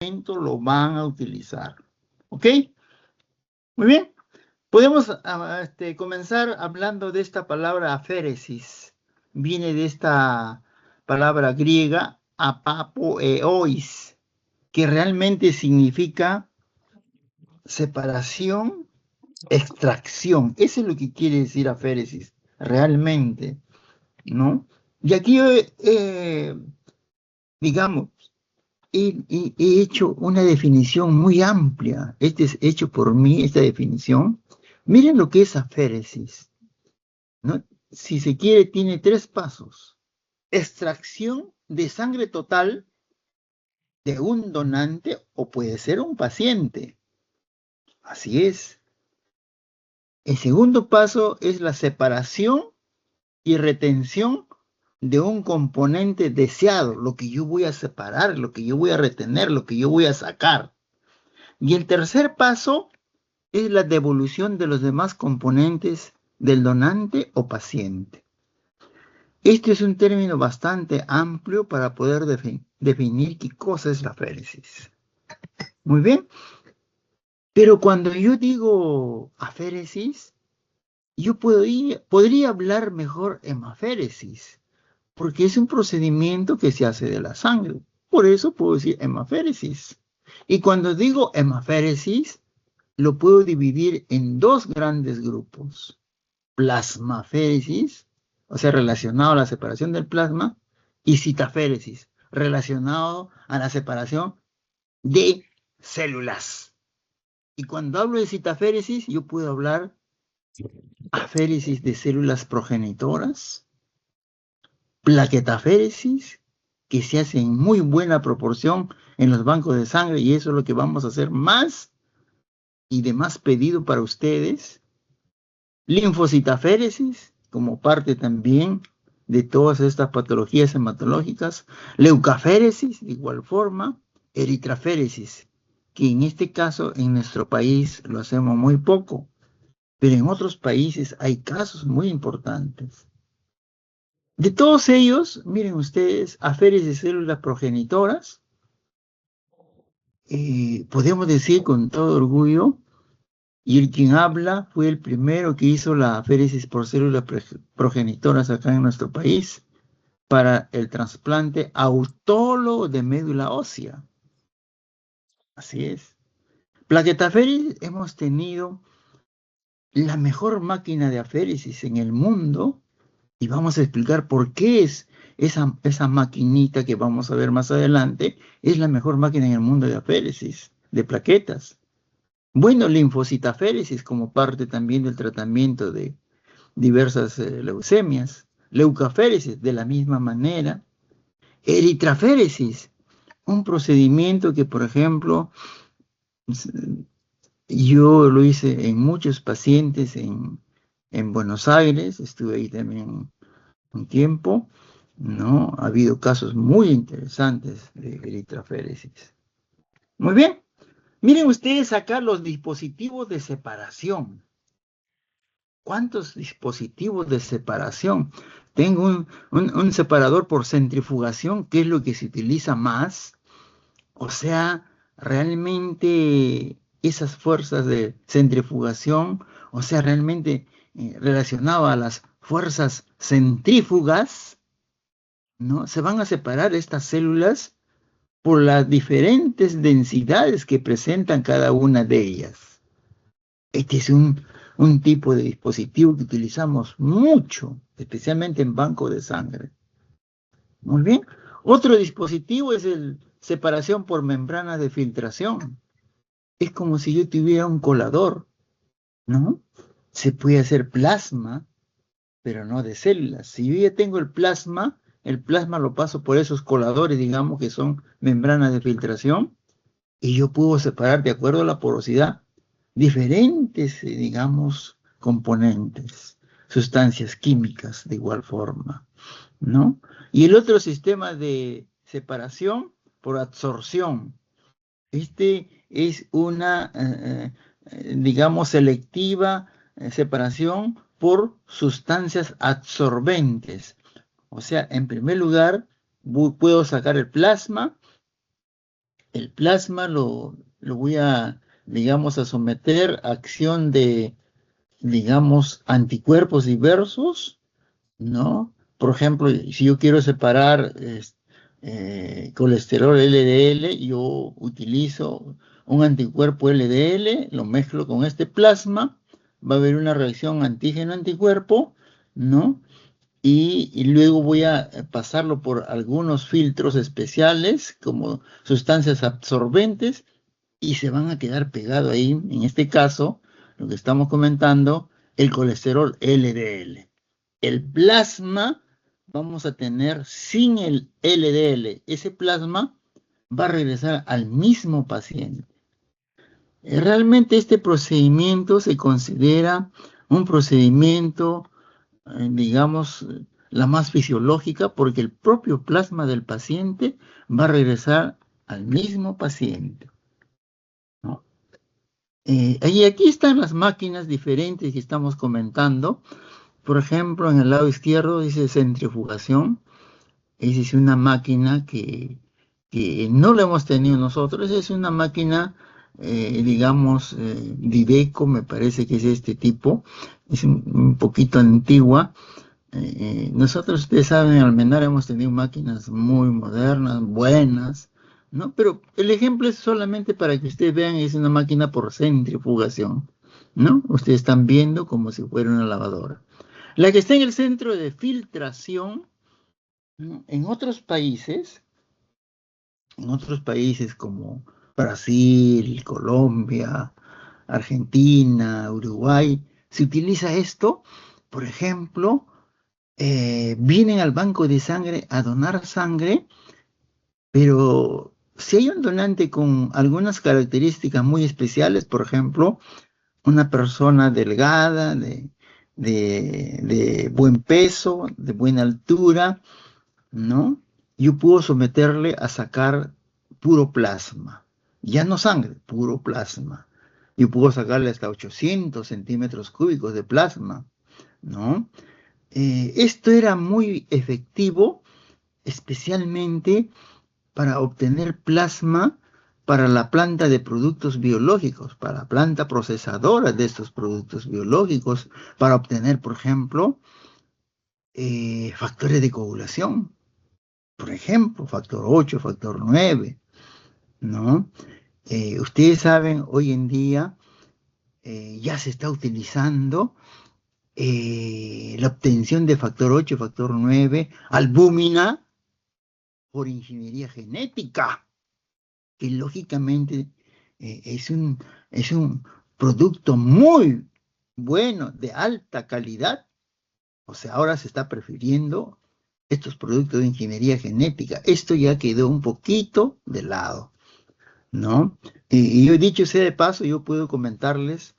lo van a utilizar. ¿Ok? Muy bien. Podemos comenzar hablando de esta palabra aféresis. Viene de esta palabra griega apapoeois, que realmente significa separación, extracción. Eso es lo que quiere decir aféresis, realmente, ¿no? Y aquí, digamos, he hecho una definición muy amplia. Este es hecho por mí, esta definición. Miren lo que es aféresis, ¿no? Si se quiere, tiene 3 pasos. Extracción de sangre total de un donante o puede ser un paciente. Así es. El segundo paso es la separación y retención de un componente deseado, lo que yo voy a separar, lo que yo voy a retener, lo que yo voy a sacar. Y el tercer paso es la devolución de los demás componentes del donante o paciente. Este es un término bastante amplio para poder definir qué cosa es la aféresis. Muy bien, pero cuando yo digo aféresis, yo podría hablar mejor hemaféresis, porque es un procedimiento que se hace de la sangre. Por eso puedo decir hemaféresis. Y cuando digo hemaféresis, lo puedo dividir en 2 grandes grupos. Plasmaféresis, o sea, relacionado a la separación del plasma, y citaféresis, relacionado a la separación de células. Y cuando hablo de citaféresis, yo puedo hablar aféresis de células progenitoras, plaquetaféresis, que se hace en muy buena proporción en los bancos de sangre, y eso es lo que vamos a hacer más y de más pedido para ustedes. Linfocitaféresis, como parte también de todas estas patologías hematológicas. Leucaféresis, de igual forma. Eritraféresis, que en este caso en nuestro país lo hacemos muy poco, pero en otros países hay casos muy importantes. De todos ellos, miren ustedes, aféresis de células progenitoras, podemos decir con todo orgullo, y el quien habla fue el primero que hizo la aféresis por células progenitoras acá en nuestro país para el trasplante autólogo de médula ósea. Así es. Plaquetaféresis hemos tenido la mejor máquina de aféresis en el mundo y vamos a explicar por qué es esa maquinita que vamos a ver más adelante, es la mejor máquina en el mundo de aféresis, de plaquetas. Bueno, linfocitaféresis como parte también del tratamiento de diversas leucemias. Leucaféresis de la misma manera. Eritraféresis, un procedimiento que, por ejemplo, yo lo hice en muchos pacientes en Buenos Aires, estuve ahí también un tiempo, ¿no? Ha habido casos muy interesantes de eritraféresis. Muy bien. Miren ustedes acá los dispositivos de separación. ¿Cuántos dispositivos de separación? Tengo un separador por centrifugación, que es lo que se utiliza más. O sea, realmente esas fuerzas de centrifugación, o sea, realmente relacionado a las fuerzas centrífugas, ¿no? Se van a separar estas células por las diferentes densidades que presentan cada una de ellas. Este es un tipo de dispositivo que utilizamos mucho, especialmente en banco de sangre. Muy bien. Otro dispositivo es el separación por membranas de filtración. Es como si yo tuviera un colador, ¿no? Se puede hacer plasma, pero no de células. Si yo ya tengo el plasma lo paso por esos coladores, digamos, que son membranas de filtración, y yo puedo separar de acuerdo a la porosidad diferentes, digamos, componentes, sustancias químicas de igual forma, ¿no? Y el otro sistema de separación por absorción. Este es una, digamos, selectiva separación por sustancias absorbentes. O sea, en primer lugar, puedo sacar el plasma, El plasma lo voy a, digamos, a someter a acción de, digamos, anticuerpos diversos, ¿no? Por ejemplo, si yo quiero separar colesterol LDL, yo utilizo un anticuerpo LDL, lo mezclo con este plasma, va a haber una reacción antígeno-anticuerpo, ¿no? Y luego voy a pasarlo por algunos filtros especiales, como sustancias absorbentes, y se van a quedar pegado ahí, en este caso, lo que estamos comentando, el colesterol LDL. El plasma vamos a tener sin el LDL. Ese plasma va a regresar al mismo paciente. Realmente este procedimiento se considera un procedimiento, digamos, la más fisiológica porque el propio plasma del paciente va a regresar al mismo paciente, ¿no? Y aquí están las máquinas diferentes que estamos comentando. Por ejemplo, en el lado izquierdo dice centrifugación. Esa es una máquina que no la hemos tenido nosotros. Es una máquina, digamos, Diveco, me parece que es este tipo. Es un poquito antigua. Nosotros, ustedes saben, en Almenar hemos tenido máquinas muy modernas, buenas, ¿no? Pero el ejemplo es solamente para que ustedes vean, es una máquina por centrifugación, ¿no? Ustedes están viendo como si fuera una lavadora. La que está en el centro de filtración, ¿no? En otros países como Brasil, Colombia, Argentina, Uruguay, se utiliza esto, por ejemplo, vienen al banco de sangre a donar sangre, pero si hay un donante con algunas características muy especiales, por ejemplo, una persona delgada, de buen peso, de buena altura, ¿no? Yo puedo someterle a sacar puro plasma, ya no sangre, puro plasma. Yo puedo sacarle hasta 800 centímetros cúbicos de plasma, ¿no? Esto era muy efectivo, especialmente para obtener plasma para la planta de productos biológicos, para la planta procesadora de estos productos biológicos, para obtener, por ejemplo, factores de coagulación, por ejemplo, factor 8, factor 9, ¿no? Ustedes saben, hoy en día ya se está utilizando la obtención de factor 8, factor 9, albúmina, por ingeniería genética, que lógicamente es un producto muy bueno, de alta calidad. O sea, ahora se está prefiriendo estos productos de ingeniería genética. Esto ya quedó un poquito de lado, ¿no? Y yo he dicho sea de paso, yo puedo comentarles,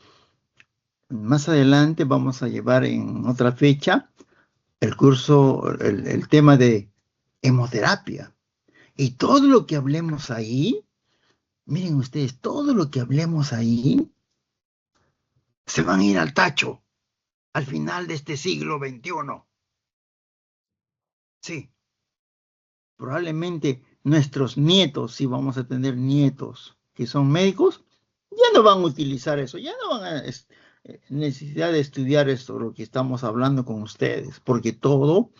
más adelante vamos a llevar en otra fecha el curso, el tema de hemoterapia. Y todo lo que hablemos ahí, miren ustedes, todo lo que hablemos ahí, se van a ir al tacho al final de este siglo XXI. Sí, probablemente nuestros nietos, si vamos a tener nietos que son médicos, ya no van a utilizar eso, ya no van a necesidad de estudiar esto, lo que estamos hablando con ustedes, porque todo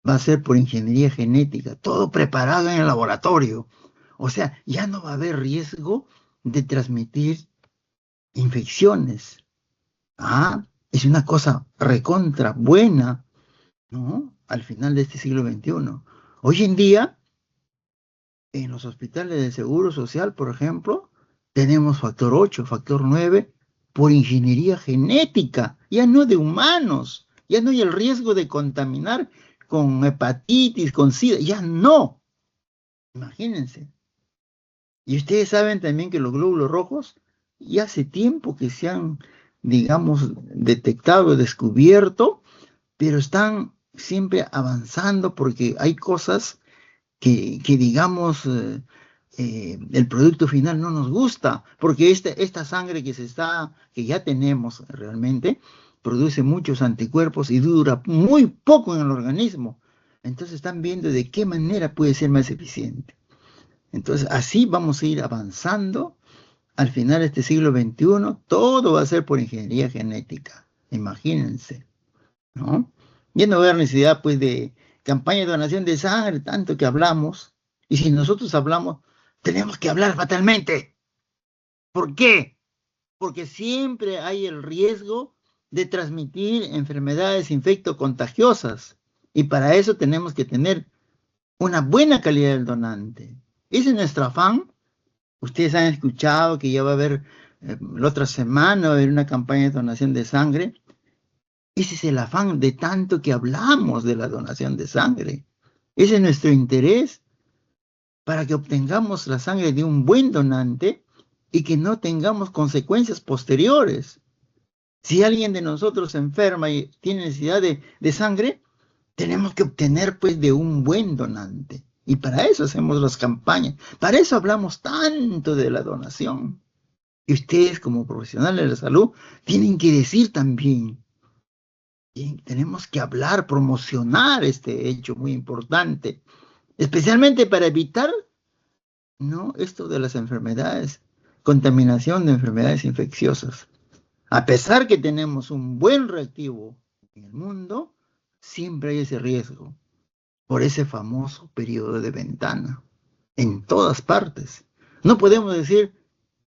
va a ser por ingeniería genética, todo preparado en el laboratorio. O sea, ya no va a haber riesgo de transmitir infecciones. Ah, es una cosa recontra buena, ¿no? Al final de este siglo XXI. Hoy en día, en los hospitales de Seguro Social, por ejemplo, tenemos factor 8, factor 9 por ingeniería genética, ya no de humanos, ya no hay el riesgo de contaminar con hepatitis, con SIDA, ya no. Imagínense. Y ustedes saben también que los glóbulos rojos ya hace tiempo que se han, digamos, detectado, descubierto, pero están siempre avanzando porque hay cosas que digamos, el producto final no nos gusta, porque esta sangre que ya tenemos realmente, produce muchos anticuerpos y dura muy poco en el organismo. Entonces están viendo de qué manera puede ser más eficiente. Entonces, así vamos a ir avanzando. Al final de este siglo XXI, todo va a ser por ingeniería genética. Imagínense, ¿no? Ya no va a haber necesidad, pues, de campaña de donación de sangre, tanto que hablamos. Y si nosotros hablamos, tenemos que hablar fatalmente. ¿Por qué? Porque siempre hay el riesgo de transmitir enfermedades infectocontagiosas. Y para eso tenemos que tener una buena calidad del donante. Ese es nuestro afán. Ustedes han escuchado que ya va a haber, la otra semana, va a haber una campaña de donación de sangre. Ese es el afán de tanto que hablamos de la donación de sangre. Ese es nuestro interés para que obtengamos la sangre de un buen donante y que no tengamos consecuencias posteriores. Si alguien de nosotros se enferma y tiene necesidad de sangre, tenemos que obtener pues de un buen donante. Y para eso hacemos las campañas. Para eso hablamos tanto de la donación. Y ustedes como profesionales de la salud tienen que decir también, tenemos que hablar, promocionar este hecho muy importante, especialmente para evitar, ¿no?, esto de las enfermedades, contaminación de enfermedades infecciosas. A pesar que tenemos un buen reactivo en el mundo, siempre hay ese riesgo por ese famoso periodo de ventana en todas partes. No podemos decir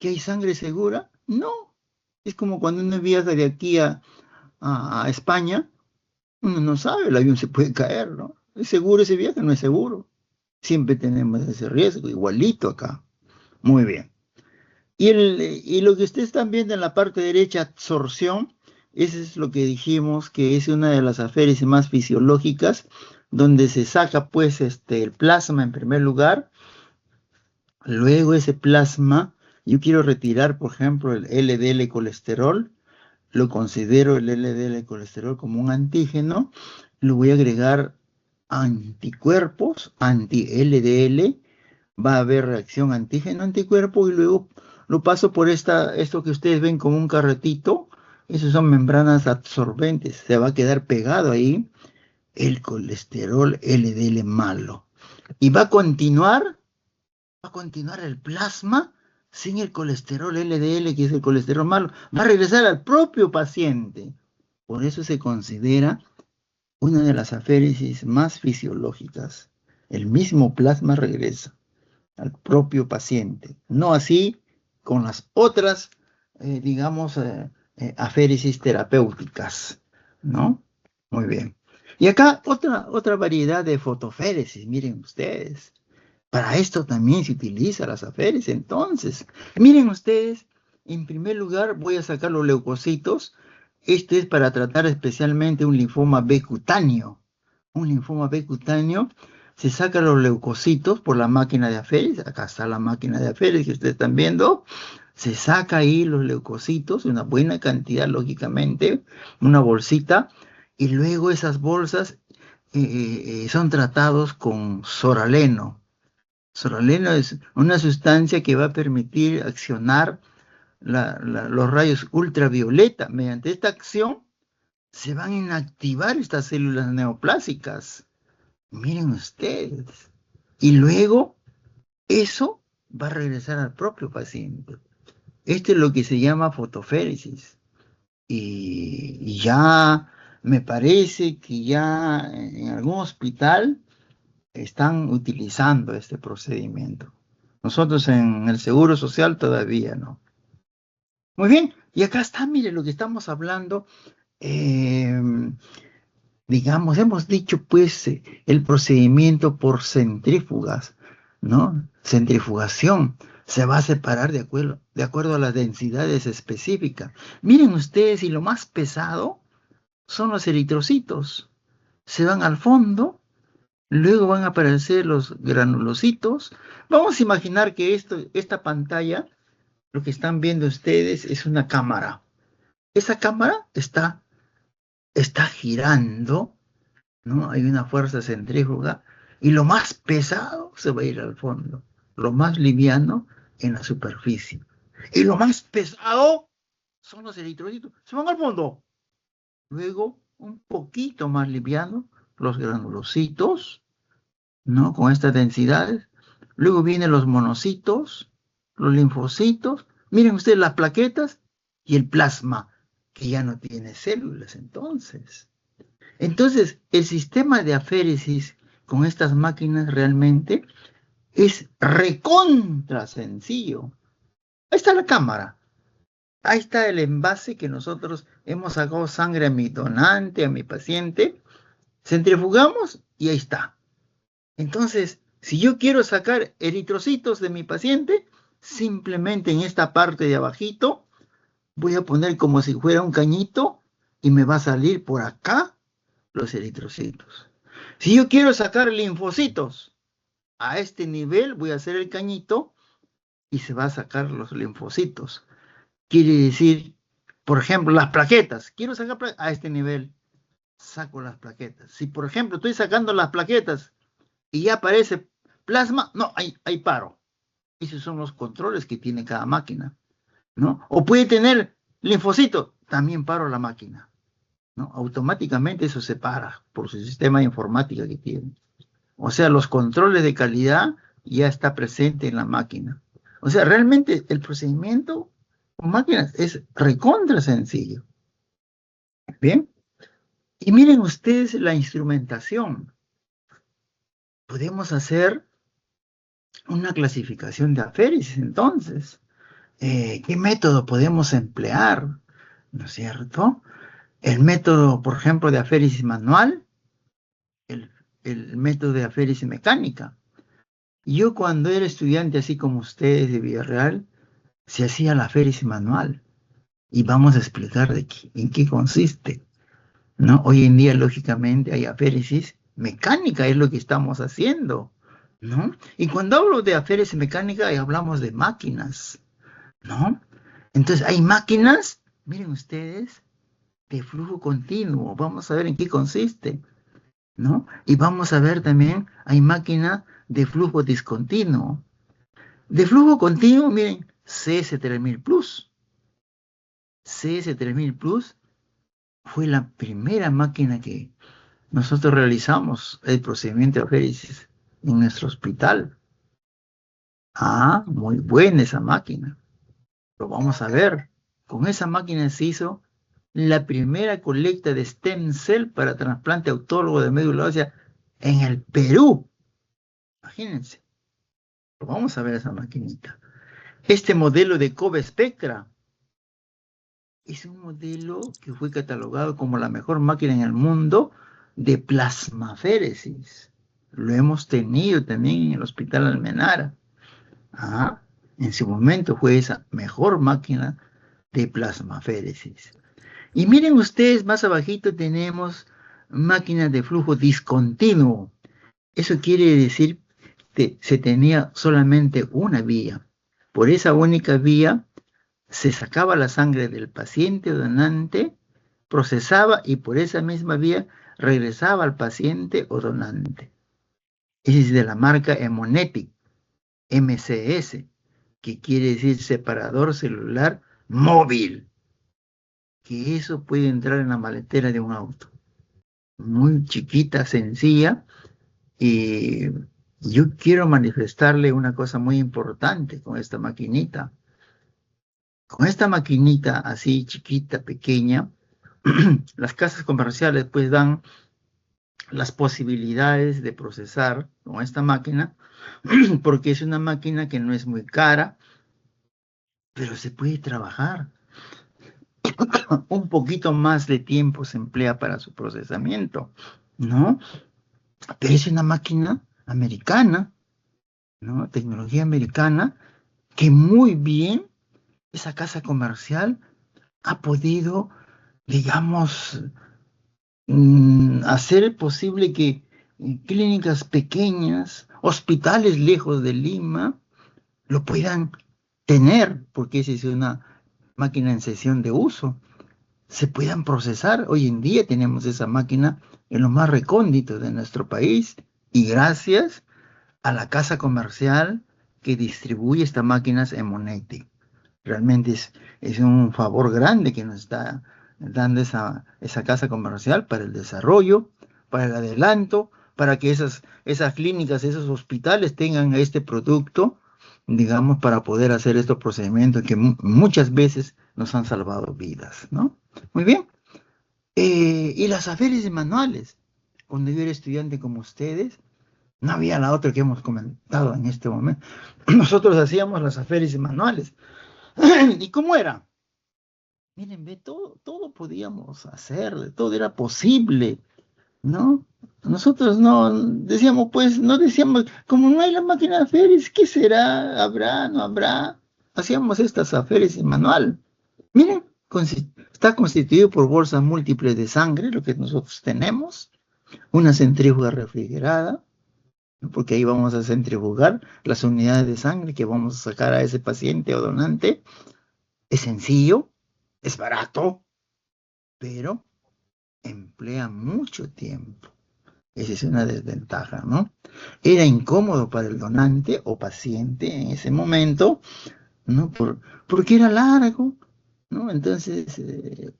que hay sangre segura. No. Es como cuando uno viaja de aquí a España, uno no sabe, el avión se puede caer, ¿no? ¿Es seguro ese viaje? No es seguro. Siempre tenemos ese riesgo, igualito acá. Muy bien. Y lo que ustedes están viendo en la parte derecha, absorción, eso es lo que dijimos que es una de las aféresis más fisiológicas, donde se saca pues el plasma en primer lugar. Luego ese plasma, yo quiero retirar, por ejemplo, el LDL colesterol, lo considero el LDL colesterol como un antígeno, lo voy a agregar anticuerpos, anti-LDL, va a haber reacción antígeno-anticuerpo y luego lo paso por esto que ustedes ven como un carretito, esos son membranas absorbentes, se va a quedar pegado ahí el colesterol LDL malo. Y va a continuar el plasma sin el colesterol LDL, que es el colesterol malo. Va a regresar al propio paciente. Por eso se considera una de las aféresis más fisiológicas. El mismo plasma regresa al propio paciente. No así con las otras, digamos, aféresis terapéuticas, ¿no? Muy bien. Y acá otra variedad de fotoféresis, miren ustedes. Para esto también se utiliza las aféresis. Entonces, miren ustedes, en primer lugar voy a sacar los leucocitos. Este es para tratar especialmente un linfoma B cutáneo. Un linfoma B cutáneo, se sacan los leucocitos por la máquina de aféresis. Acá está la máquina de aféresis que ustedes están viendo. Se saca ahí los leucocitos, una buena cantidad, lógicamente, una bolsita, y luego esas bolsas son tratados con soraleno. Soraleno es una sustancia que va a permitir accionar los rayos ultravioleta. Mediante esta acción se van a inactivar estas células neoplásicas. Miren ustedes. Y luego eso va a regresar al propio paciente. Esto es lo que se llama fotoféresis. Y ya me parece que ya en algún hospital están utilizando este procedimiento. Nosotros en el Seguro Social todavía no. Muy bien, y acá está, mire lo que estamos hablando. eh, digamos, hemos dicho pues el procedimiento por centrífugas, ¿no? Centrifugación. Se va a separar de acuerdo a las densidades específicas. Miren ustedes, y lo más pesado son los eritrocitos. Se van al fondo. Luego van a aparecer los granulocitos. Vamos a imaginar que esta pantalla, lo que están viendo ustedes, es una cámara. Esa cámara está girando, ¿no? Hay una fuerza centrífuga y lo más pesado se va a ir al fondo, lo más liviano en la superficie. Y lo más pesado son los eritrocitos, se van al fondo. Luego, un poquito más liviano, los granulocitos, ¿no? Con estas densidades, luego vienen los monocitos, los linfocitos, miren ustedes las plaquetas y el plasma, que ya no tiene células entonces. Entonces, el sistema de aféresis con estas máquinas realmente es recontra sencillo. Ahí está la cámara. Ahí está el envase que nosotros hemos sacado sangre a mi donante, a mi paciente. Centrifugamos y ahí está. Entonces, si yo quiero sacar eritrocitos de mi paciente, simplemente en esta parte de abajito voy a poner como si fuera un cañito y me va a salir por acá los eritrocitos. Si yo quiero sacar linfocitos a este nivel, voy a hacer el cañito y se va a sacar los linfocitos. Quiere decir, por ejemplo, las plaquetas. Quiero sacar a este nivel, saco las plaquetas. Si, por ejemplo, estoy sacando las plaquetas y ya aparece plasma, no, ahí paro. Esos son los controles que tiene cada máquina, ¿no? O puede tener linfocitos, también paro la máquina, ¿no? Automáticamente eso se para por su sistema de informática que tiene. O sea, los controles de calidad ya está presente en la máquina. O sea, realmente el procedimiento con máquinas es recontra sencillo. Bien. Y miren ustedes la instrumentación. Podemos hacer una clasificación de aféresis entonces. ¿Qué método podemos emplear? ¿No es cierto? El método, por ejemplo, de aféresis manual, el, el método de aféresis mecánica. Yo cuando era estudiante, así como ustedes de Villarreal, se hacía la aféresis manual. Y vamos a explicar en qué consiste, ¿no? Hoy en día, lógicamente, hay aféresis mecánica, es lo que estamos haciendo, ¿no? Y cuando hablo de aféresis mecánica, hablamos de máquinas, ¿no? Entonces, hay máquinas, miren ustedes, de flujo continuo. Vamos a ver en qué consiste, ¿no? Y vamos a ver también, hay máquina de flujo discontinuo. De flujo continuo, miren, CS3000 Plus. CS3000 Plus fue la primera máquina que nosotros realizamos el procedimiento de aféresis en nuestro hospital. Ah, muy buena esa máquina. Lo vamos a ver. Con esa máquina se hizo la primera colecta de stem cell para trasplante autólogo de médula ósea en el Perú. Imagínense. Lo vamos a ver esa maquinita. Este modelo de Cove Spectra es un modelo que fue catalogado como la mejor máquina en el mundo de plasmaféresis. Lo hemos tenido también en el Hospital Almenara. Ah, en su momento fue esa mejor máquina de plasmaféresis. Y miren ustedes, más abajito tenemos máquinas de flujo discontinuo. Eso quiere decir que se tenía solamente una vía. Por esa única vía se sacaba la sangre del paciente donante, procesaba y por esa misma vía regresaba al paciente o donante. Ese es de la marca Hemonetic, MCS, que quiere decir separador celular móvil, que eso puede entrar en la maletera de un auto. Muy chiquita, sencilla, y yo quiero manifestarle una cosa muy importante con esta maquinita. Con esta maquinita así chiquita, pequeña, las casas comerciales pues dan las posibilidades de procesar con esta máquina, porque es una máquina que no es muy cara, pero se puede trabajar. Un poquito más de tiempo se emplea para su procesamiento, ¿no? Pero es una máquina americana, ¿no? Tecnología americana, que muy bien esa casa comercial ha podido, digamos, hacer posible que clínicas pequeñas, hospitales lejos de Lima, lo puedan tener, porque esa es una máquina en sesión de uso, se puedan procesar. Hoy en día tenemos esa máquina en lo más recóndito de nuestro país y gracias a la casa comercial que distribuye estas máquinas en Monetti. Realmente es un favor grande que nos está dando esa casa comercial para el desarrollo, para el adelanto, para para que esas clínicas, esos hospitales tengan este producto, digamos, para poder hacer estos procedimientos que muchas veces nos han salvado vidas, ¿no? Muy bien. Y las aféresis manuales. Cuando yo era estudiante como ustedes, no había la otra que hemos comentado en este momento. Nosotros hacíamos las aféresis manuales. ¿Y cómo era? Miren, ve, todo podíamos hacer, todo era posible, ¿no? Nosotros no decíamos, pues, no decíamos, como no hay la máquina de aféresis, ¿qué será? ¿Habrá? ¿No habrá? Hacíamos estas aféresis manual. Miren, está constituido por bolsas múltiples de sangre, lo que nosotros tenemos, una centrífuga refrigerada, ¿no? Porque ahí vamos a centrifugar las unidades de sangre que vamos a sacar a ese paciente o donante. Es sencillo, es barato, pero emplea mucho tiempo. Esa es una desventaja, ¿no? Era incómodo para el donante o paciente en ese momento, ¿no? Porque era largo, ¿no? Entonces,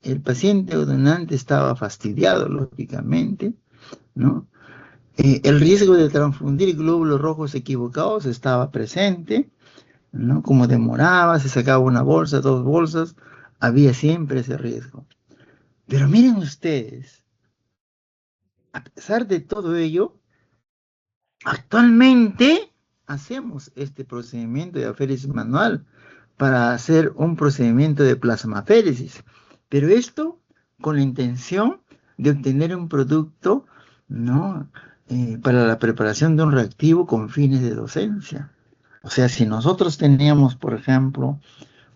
el paciente o donante estaba fastidiado, lógicamente, ¿no? El riesgo de transfundir glóbulos rojos equivocados estaba presente, ¿no? Como demoraba, se sacaba una bolsa, dos bolsas, había siempre ese riesgo. Pero miren ustedes, a pesar de todo ello, actualmente hacemos este procedimiento de aféresis manual para hacer un procedimiento de plasmaféresis, pero esto con la intención de obtener un producto, ¿no? Para la preparación de un reactivo con fines de docencia. O sea, si nosotros teníamos, por ejemplo,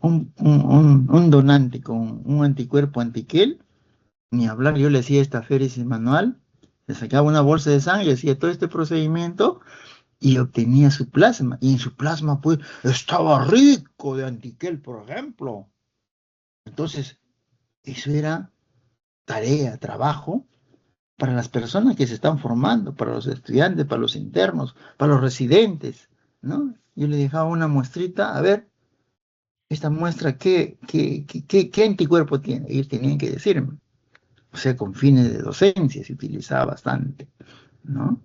un donante con un anticuerpo antiquel, ni hablar, yo le hacía esta aféresis manual, le sacaba una bolsa de sangre, hacía todo este procedimiento y obtenía su plasma. Y en su plasma, pues, estaba rico de antiquel, por ejemplo. Entonces, eso era tarea, trabajo para las personas que se están formando, para los estudiantes, para los internos, para los residentes, ¿no? Yo le dejaba una muestrita, a ver, esta muestra, ¿qué anticuerpo tiene? Ellos tenían que decirme. O sea, con fines de docencia se utilizaba bastante, ¿no?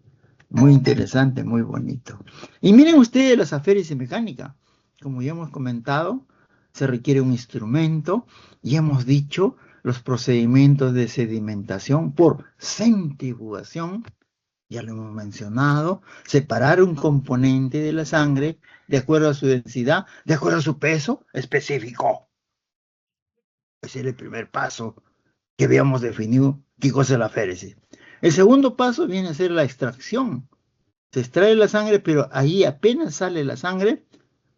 Muy interesante, muy bonito. Y miren ustedes las aféresis mecánicas. Como ya hemos comentado, se requiere un instrumento y hemos dicho los procedimientos de sedimentación por centrifugación, ya lo hemos mencionado, separar un componente de la sangre de acuerdo a su densidad, de acuerdo a su peso específico. Ese es el primer paso que habíamos definido qué cosa es la féresis. El segundo paso viene a ser la extracción. Se extrae la sangre, pero ahí apenas sale la sangre,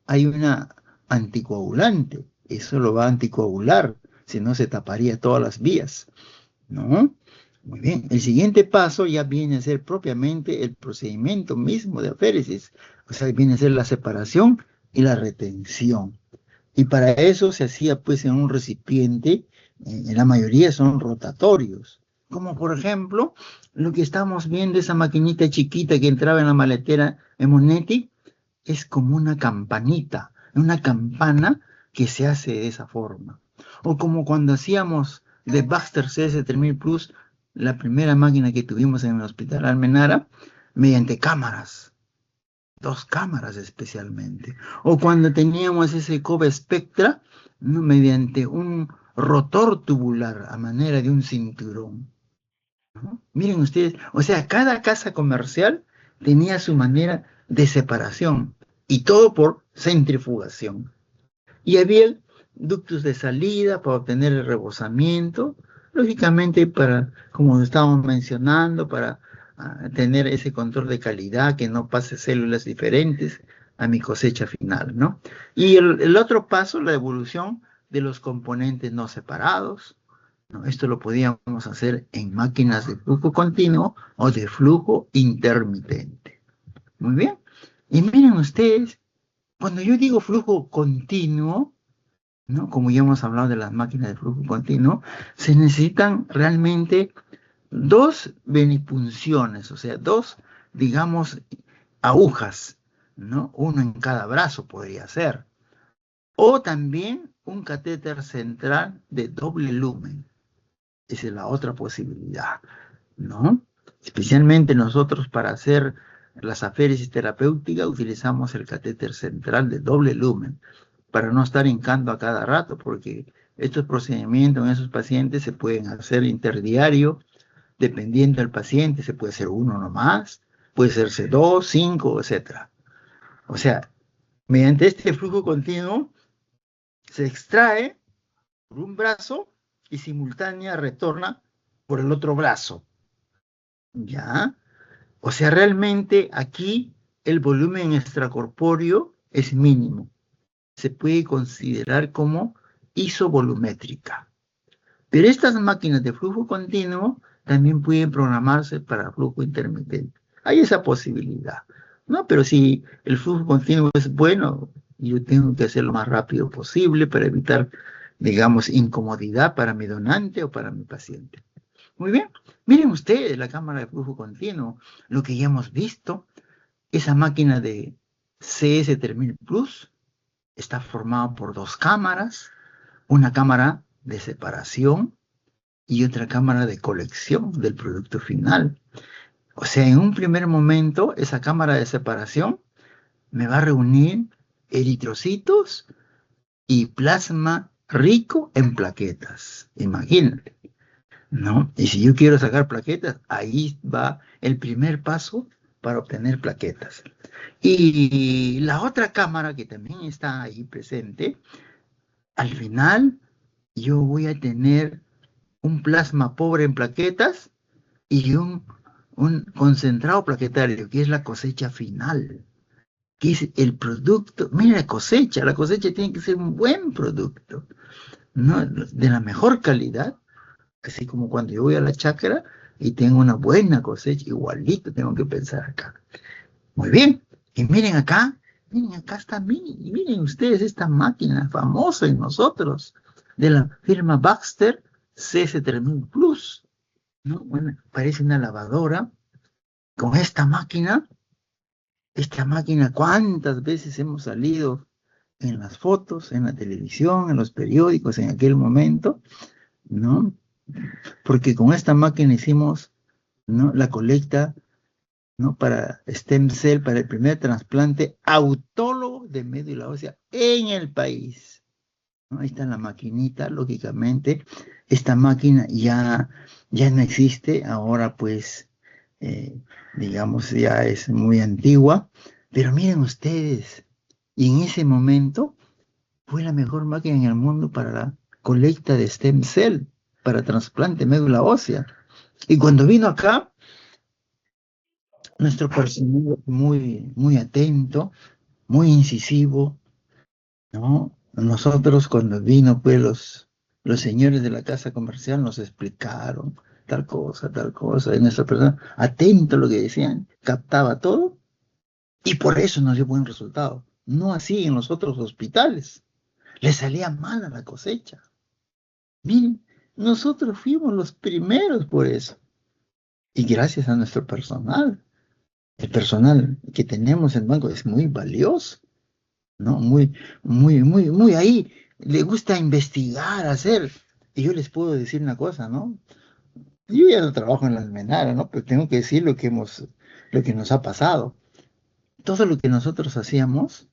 hay una anticoagulante. Eso lo va a anticoagular, si no se taparía todas las vías, ¿no? Muy bien. El siguiente paso ya viene a ser propiamente el procedimiento mismo de aféresis. O sea, viene a ser la separación y la retención. Y para eso se hacía pues en un recipiente, en la mayoría son rotatorios, como por ejemplo lo que estamos viendo, esa maquinita chiquita que entraba en la maletera Emonetic, es como una campana que se hace de esa forma. O como cuando hacíamos de Baxter CS3000 Plus, la primera máquina que tuvimos en el Hospital Almenara, mediante cámaras. Dos cámaras especialmente. O cuando teníamos ese Kobe Spectra, ¿no? Mediante un rotor tubular a manera de un cinturón, ¿no? Miren ustedes, o sea, cada casa comercial tenía su manera de separación y todo por centrifugación. Y había ductos de salida para obtener el rebosamiento, lógicamente para, como estábamos mencionando, para tener ese control de calidad, que no pase células diferentes a mi cosecha final, ¿no? Y el otro paso, la evolución de los componentes no separados, ¿no? Esto lo podíamos hacer en máquinas de flujo continuo o de flujo intermitente. Muy bien. Y miren ustedes, cuando yo digo flujo continuo, ¿no? Como ya hemos hablado de las máquinas de flujo continuo, se necesitan realmente dos venipunciones, o sea, dos, digamos, agujas, ¿no? Uno en cada brazo podría ser. O también un catéter central de doble lumen. Esa es la otra posibilidad, ¿no? Especialmente nosotros para hacer las aféresis terapéuticas utilizamos el catéter central de doble lumen para no estar hincando a cada rato, porque estos procedimientos en esos pacientes se pueden hacer interdiario, dependiendo del paciente, se puede hacer uno nomás, puede hacerse dos, cinco, etcétera. O sea, mediante este flujo continuo se extrae por un brazo y simultánea retorna por el otro brazo. ¿Ya? O sea, realmente aquí el volumen extracorpóreo es mínimo. Se puede considerar como isovolumétrica. Pero estas máquinas de flujo continuo también pueden programarse para flujo intermitente. Hay esa posibilidad, ¿no? Pero si el flujo continuo es bueno, yo tengo que hacerlo lo más rápido posible para evitar, digamos, incomodidad para mi donante o para mi paciente. Muy bien. Miren ustedes la cámara de flujo continuo, lo que ya hemos visto. Esa máquina de CS3000 Plus está formada por dos cámaras, una cámara de separación y otra cámara de colección del producto final. O sea, en un primer momento, esa cámara de separación me va a reunir eritrocitos y plasma rico en plaquetas. Imagínate, ¿no? Y si yo quiero sacar plaquetas, ahí va el primer paso para obtener plaquetas. Y la otra cámara que también está ahí presente, al final yo voy a tener un plasma pobre en plaquetas y un concentrado plaquetario, que es la cosecha final, que es el producto. Mira, la cosecha tiene que ser un buen producto, ¿no? De la mejor calidad, así como cuando yo voy a la chacra y tengo una buena cosecha, igualito tengo que pensar acá. Muy bien, y miren acá está y miren ustedes esta máquina famosa en nosotros, de la firma Baxter CS3000 Plus, ¿no? Bueno, parece una lavadora. Con esta máquina, ¿cuántas veces hemos salido en las fotos, en la televisión, en los periódicos en aquel momento, ¿no? Porque con esta máquina hicimos, ¿no?, la colecta, ¿no?, para stem cell, para el primer trasplante autólogo de médula ósea en el país, ¿no? Ahí está la maquinita, lógicamente. Esta máquina ya no existe, ahora pues, digamos, ya es muy antigua, pero miren ustedes, y en ese momento fue la mejor máquina en el mundo para la colecta de stem cell, para trasplante de médula ósea. Y cuando vino acá, nuestro personal muy atento, muy incisivo, ¿no? Nosotros cuando vino, pues los señores de la casa comercial nos explicaron tal cosa, y nuestra persona, atento a lo que decían, captaba todo, y por eso nos dio buen resultado. No así en los otros hospitales. Les salía mala la cosecha. Miren, nosotros fuimos los primeros por eso. Y gracias a nuestro personal. El personal que tenemos en el banco es muy valioso, ¿no? Muy ahí. Le gusta investigar, hacer. Y yo les puedo decir una cosa, ¿no? Yo ya no trabajo en la almenara, ¿no? Pero tengo que decir lo que nos ha pasado. Todo lo que nosotros hacíamos,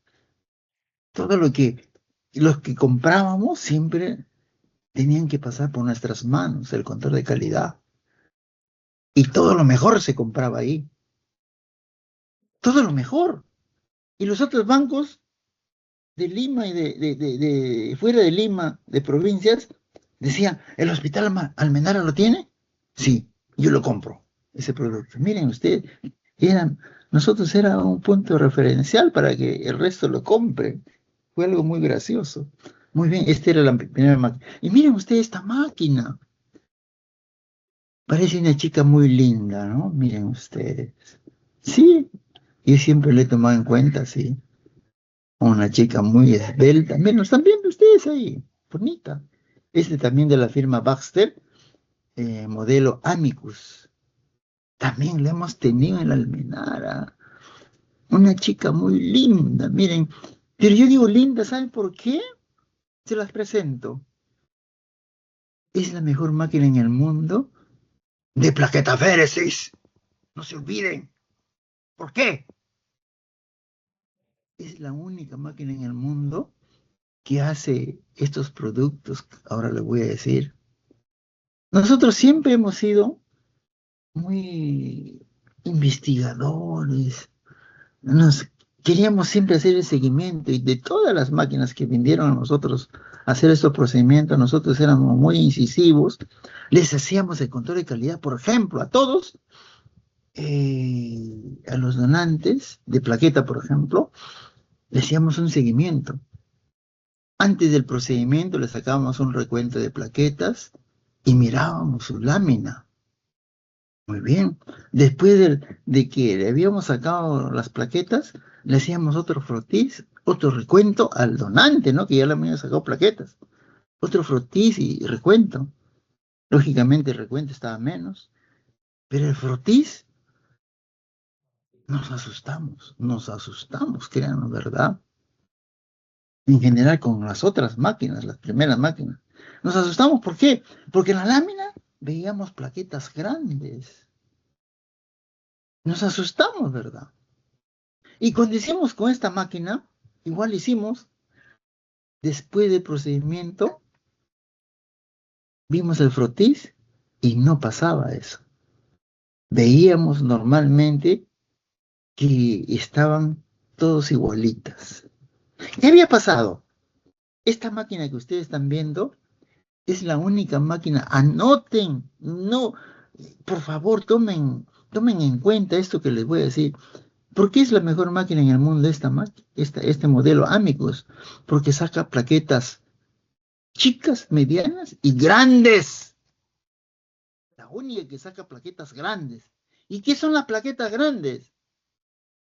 todo los que comprábamos siempre tenían que pasar por nuestras manos, el control de calidad. Y todo lo mejor se compraba ahí. Todo lo mejor. Y los otros bancos de Lima y de fuera de Lima, de provincias, decían, ¿el hospital Almenara lo tiene? Sí, yo lo compro, ese producto. Miren ustedes, nosotros era un punto referencial para que el resto lo compre. Fue algo muy gracioso. Muy bien, esta era la primera máquina. Y miren ustedes esta máquina. Parece una chica muy linda, ¿no? Miren ustedes. Sí, yo siempre le he tomado en cuenta, sí. Una chica muy esbelta. Miren, lo están viendo ustedes ahí. Bonita. Este también de la firma Baxter, modelo Amicus. También la hemos tenido en la Almenara. Una chica muy linda, miren. Pero yo digo linda, ¿saben por qué? Se las presento. Es la mejor máquina en el mundo de plaquetaféresis. No se olviden. ¿Por qué? Es la única máquina en el mundo que hace estos productos, ahora les voy a decir. Nosotros siempre hemos sido muy investigadores, nos queríamos siempre hacer el seguimiento y de todas las máquinas que vinieron a nosotros a hacer estos procedimientos, nosotros éramos muy incisivos, les hacíamos el control de calidad, por ejemplo, a todos, a los donantes de plaqueta, por ejemplo, le hacíamos un seguimiento. Antes del procedimiento le sacábamos un recuento de plaquetas y mirábamos su lámina. Muy bien. Después de que le habíamos sacado las plaquetas, le hacíamos otro frotis, otro recuento al donante, ¿no? Que ya le habíamos sacado plaquetas. Otro frotis y recuento. Lógicamente el recuento estaba menos, pero el frotis nos asustamos, créanlo, ¿verdad? En general con las otras máquinas, las primeras máquinas. Nos asustamos, ¿por qué? Porque en la lámina veíamos plaquetas grandes. Nos asustamos, ¿verdad? Y cuando hicimos con esta máquina, igual hicimos, después del procedimiento, vimos el frotis y no pasaba eso. Veíamos normalmente que estaban todos igualitas. ¿Qué había pasado? Esta máquina que ustedes están viendo es la única máquina. Anoten, no, por favor, tomen en cuenta esto que les voy a decir. ¿Por qué es la mejor máquina en el mundo este modelo Amicus? Porque saca plaquetas chicas, medianas y grandes. La única que saca plaquetas grandes. ¿Y qué son las plaquetas grandes?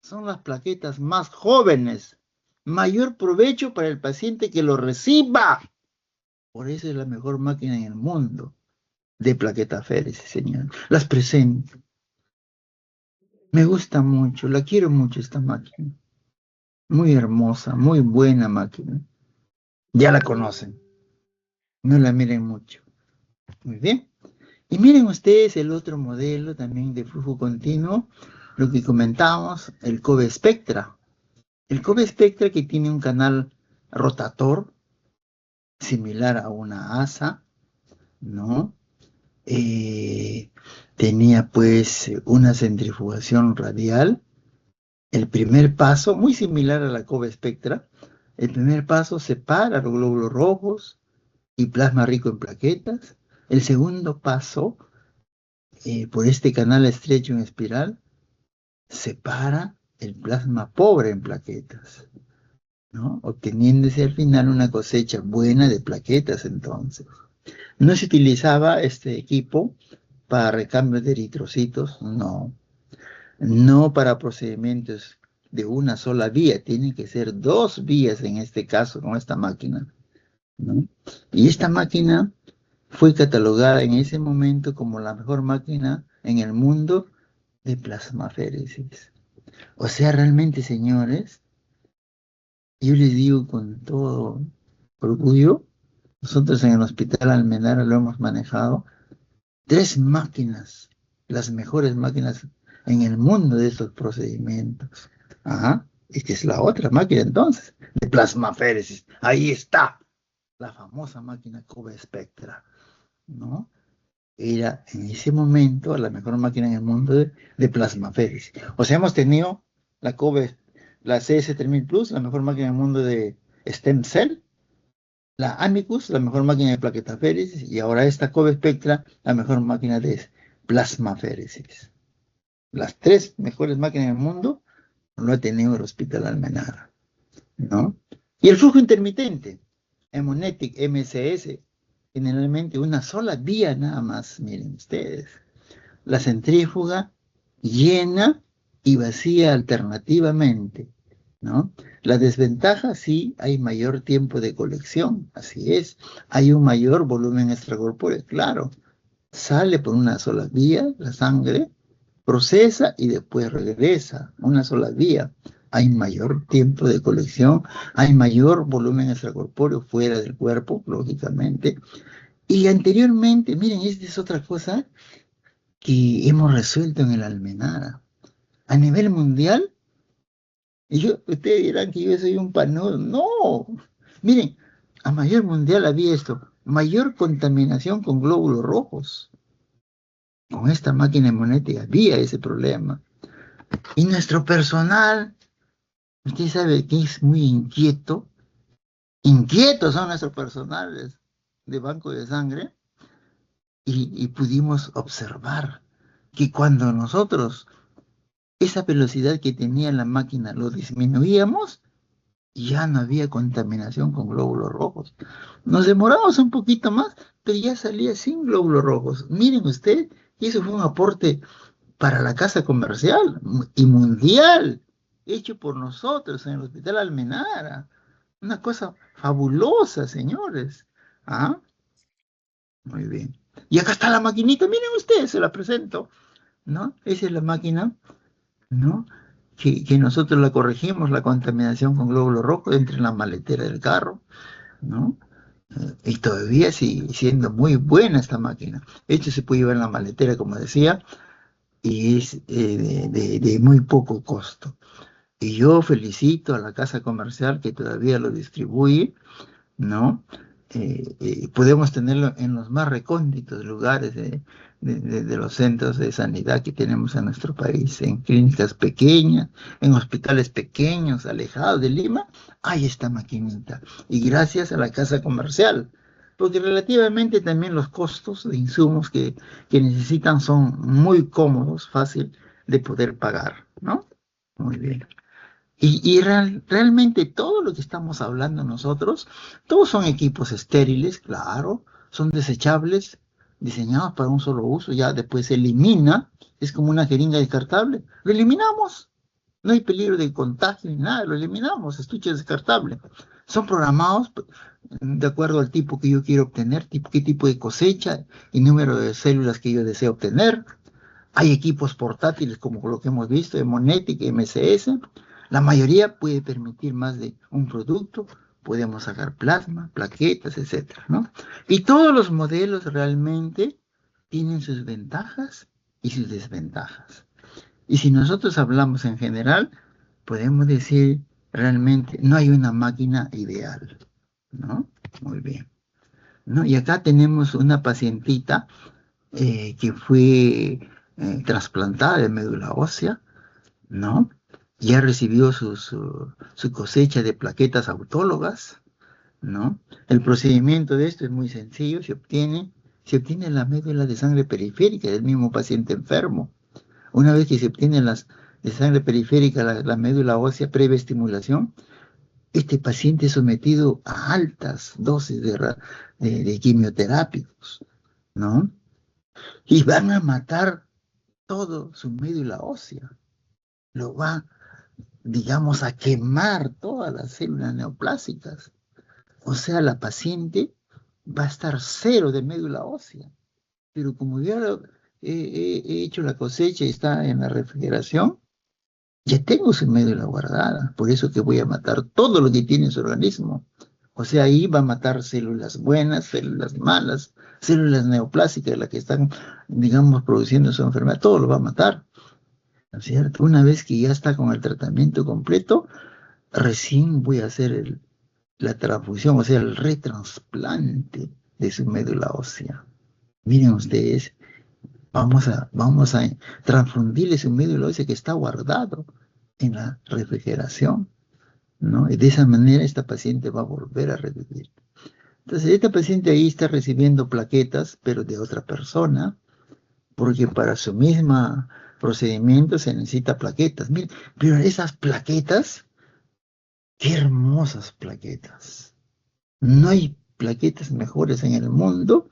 Son las plaquetas más jóvenes. Mayor provecho para el paciente que lo reciba. Por eso es la mejor máquina en el mundo de plaquetaféresis, señor. Las presento. Me gusta mucho, la quiero mucho esta máquina. Muy hermosa, muy buena máquina. Ya la conocen. No la miren mucho. Muy bien. Y miren ustedes el otro modelo también de flujo continuo, lo que comentábamos, el Cove Spectra. El Cove Spectra que tiene un canal rotator similar a una asa, ¿no? Tenía pues una centrifugación radial. El primer paso, muy similar a la Cove Spectra, el primer paso separa los glóbulos rojos y plasma rico en plaquetas. El segundo paso, por este canal estrecho en espiral, separa el plasma pobre en plaquetas, ¿no? Obteniéndose al final una cosecha buena de plaquetas entonces. No se utilizaba este equipo para recambio de eritrocitos, no. No para procedimientos de una sola vía, tienen que ser dos vías en este caso con esta máquina, ¿no? Y esta máquina fue catalogada en ese momento como la mejor máquina en el mundo de plasmaféresis. O sea, realmente, señores, yo les digo con todo orgullo, nosotros en el Hospital Almenara lo hemos manejado, 3 máquinas, las mejores máquinas en el mundo de estos procedimientos. Ajá, esta es la otra máquina entonces, de plasmaféresis. Ahí está, la famosa máquina Cove Spectra, ¿no? Era en ese momento la mejor máquina en el mundo de plasmaféresis. O sea, hemos tenido la Cove, la CS3000 Plus, la mejor máquina en el mundo de stem cell, la Amicus, la mejor máquina de plaquetaféresis, y ahora esta Cove Spectra, la mejor máquina de plasmaféresis. Las 3 mejores máquinas del mundo lo ha tenido el Hospital Almenara, ¿no? Y el flujo intermitente, Hemonetic, MCS, generalmente una sola vía nada más, miren ustedes. La centrífuga llena y vacía alternativamente, ¿no? La desventaja, sí, hay mayor tiempo de colección, así es. Hay un mayor volumen extracorpóreo, claro. Sale por una sola vía la sangre, procesa y después regresa, una sola vía. Hay mayor tiempo de colección, hay mayor volumen extracorpóreo fuera del cuerpo, lógicamente. Y anteriormente, miren, esta es otra cosa que hemos resuelto en el Almenara. A nivel mundial, ustedes dirán que yo soy un panudo. No, miren, a mayor mundial había esto, mayor contaminación con glóbulos rojos. Con esta máquina hemonética había ese problema. Y nuestro personal, usted sabe que es muy inquieto. Inquietos son nuestros personales de banco de sangre. Y pudimos observar que cuando nosotros esa velocidad que tenía la máquina lo disminuíamos, ya no había contaminación con glóbulos rojos. Nos demoramos un poquito más, pero ya salía sin glóbulos rojos. Miren usted, y eso fue un aporte para la casa comercial y mundial, hecho por nosotros en el Hospital Almenara. Una cosa fabulosa, señores. ¿Ah? Muy bien. Y acá está la maquinita, miren ustedes, se la presento, ¿no? Esa es la máquina, ¿no? Que nosotros la corregimos, la contaminación con glóbulos rojos, entra en la maletera del carro, ¿no? Y todavía sigue siendo muy buena esta máquina. Esto se puede llevar en la maletera, como decía, y es de muy poco costo. Y yo felicito a la casa comercial que todavía lo distribuye, ¿no? Podemos tenerlo en los más recónditos lugares de los centros de sanidad que tenemos en nuestro país, en clínicas pequeñas, en hospitales pequeños, alejados de Lima, hay esta maquinita. Y gracias a la casa comercial, porque relativamente también los costos de insumos que necesitan son muy cómodos, fácil de poder pagar, ¿no? Muy bien. Realmente todo lo que estamos hablando nosotros, todos son equipos estériles, claro, son desechables, diseñados para un solo uso, ya después se elimina, es como una jeringa descartable, lo eliminamos, no hay peligro de contagio ni nada, lo eliminamos, estuche descartable. Son programados de acuerdo al tipo que yo quiero obtener, qué tipo de cosecha y número de células que yo deseo obtener. Hay equipos portátiles como lo que hemos visto, Hemonetic, MSS. La mayoría puede permitir más de un producto. Podemos sacar plasma, plaquetas, etcétera, ¿no? Y todos los modelos realmente tienen sus ventajas y sus desventajas. Y si nosotros hablamos en general, podemos decir realmente no hay una máquina ideal, ¿no? Muy bien. ¿No? Y acá tenemos una pacientita que fue trasplantada de médula ósea, ¿no? Ya recibió su cosecha de plaquetas autólogas, ¿no? El procedimiento de esto es muy sencillo, se obtiene la médula de sangre periférica del mismo paciente enfermo. Una vez que se obtiene de sangre periférica la médula ósea previa estimulación, este paciente es sometido a altas dosis de quimioterápicos, ¿no? Y van a matar todo su médula ósea. Lo va, digamos, a quemar todas las células neoplásicas. O sea, la paciente va a estar cero de médula ósea. Pero como ya he hecho la cosecha y está en la refrigeración, ya tengo su médula guardada. Por eso que voy a matar todo lo que tiene en su organismo. O sea, ahí va a matar células buenas, células malas, células neoplásicas, las que están, digamos, produciendo su enfermedad, todo lo va a matar. ¿No es cierto? Una vez que ya está con el tratamiento completo, recién voy a hacer la transfusión, o sea, el retrasplante de su médula ósea. Miren ustedes, vamos a transfundirle su médula ósea que está guardado en la refrigeración, ¿no? Y de esa manera esta paciente va a volver a revivir. Entonces, esta paciente ahí está recibiendo plaquetas, pero de otra persona, porque para su misma procedimiento se necesita plaquetas. Miren, pero esas plaquetas, qué hermosas plaquetas. No hay plaquetas mejores en el mundo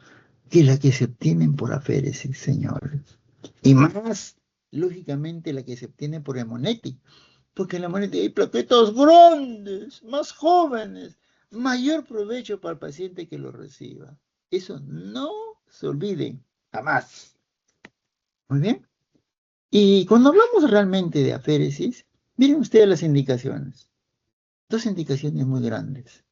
que las que se obtienen por aféresis, señores. Y más, lógicamente, la que se obtiene por hemonetic, porque en la hemonetic hay plaquetas grandes, más jóvenes, mayor provecho para el paciente que lo reciba. Eso no se olviden, jamás. Muy bien. Y cuando hablamos realmente de aféresis, miren ustedes las indicaciones. Dos indicaciones muy grandes.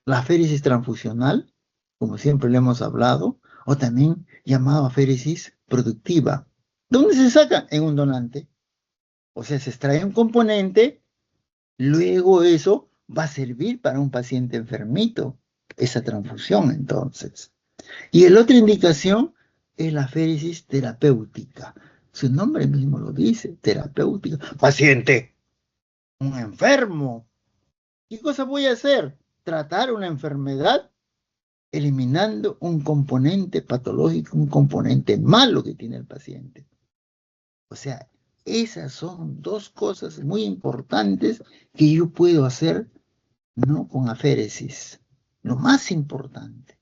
La aféresis transfusional, como siempre le hemos hablado, o también llamada aféresis productiva. ¿Dónde se saca? En un donante. O sea, se extrae un componente, luego eso va a servir para un paciente enfermito, esa transfusión entonces. Y la otra indicación es la féresis terapéutica. Su nombre mismo lo dice, terapéutica. Paciente, un enfermo. ¿Qué cosa voy a hacer? Tratar una enfermedad eliminando un componente patológico, un componente malo que tiene el paciente. O sea, esas son dos cosas muy importantes que yo puedo hacer, ¿no? Con aféresis. Lo más importante,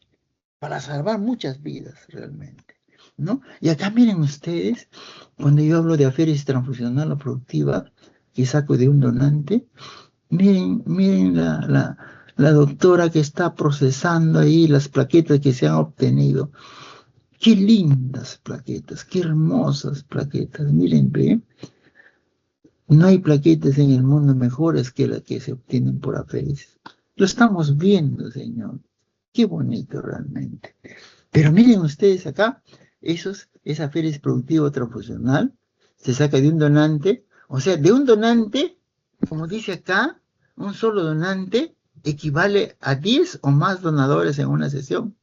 para salvar muchas vidas realmente, ¿no? Y acá miren ustedes, cuando yo hablo de aféresis transfusional o productiva, que saco de un donante, miren la doctora que está procesando ahí las plaquetas que se han obtenido. Qué lindas plaquetas, qué hermosas plaquetas. Miren, ve, no hay plaquetas en el mundo mejores que las que se obtienen por aféresis. Lo estamos viendo, señor. Qué bonito realmente. Pero miren ustedes acá, esa féresis productiva transfusional se saca de un donante, o sea, de un donante, como dice acá, un solo donante equivale a 10 o más donadores en una sesión.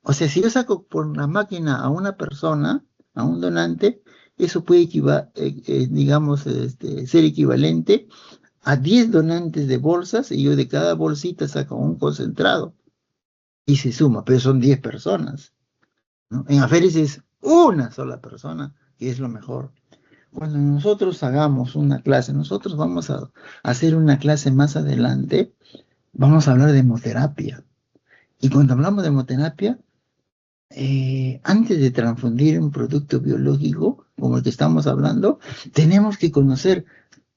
O sea, si yo saco por la máquina a una persona, a un donante, eso puede, digamos, ser equivalente a 10 donantes de bolsas y yo de cada bolsita saco un concentrado y se suma, pero son 10 personas, ¿no? En Aferis es una sola persona, que es lo mejor. Cuando nosotros hagamos una clase, nosotros vamos a hacer una clase más adelante, vamos a hablar de hemoterapia. Y cuando hablamos de hemoterapia, antes de transfundir un producto biológico, como el que estamos hablando, tenemos que conocer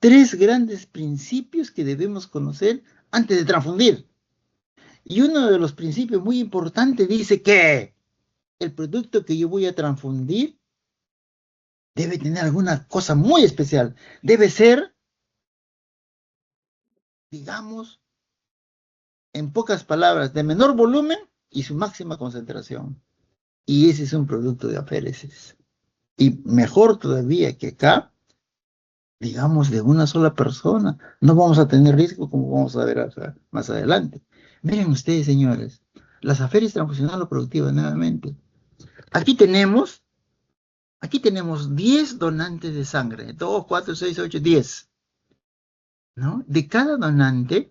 tres grandes principios que debemos conocer antes de transfundir. Y uno de los principios muy importantes dice que el producto que yo voy a transfundir debe tener alguna cosa muy especial. Debe ser, digamos, en pocas palabras, de menor volumen y su máxima concentración. Y ese es un producto de aféresis. Y mejor todavía que acá, digamos, de una sola persona. No vamos a tener riesgo como vamos a ver más adelante. Miren ustedes, señores, las aféresis transfusionales o productivas nuevamente. Aquí tenemos, aquí tenemos 10 donantes de sangre. 2, 4, 6, 8, 10. ¿No? De cada donante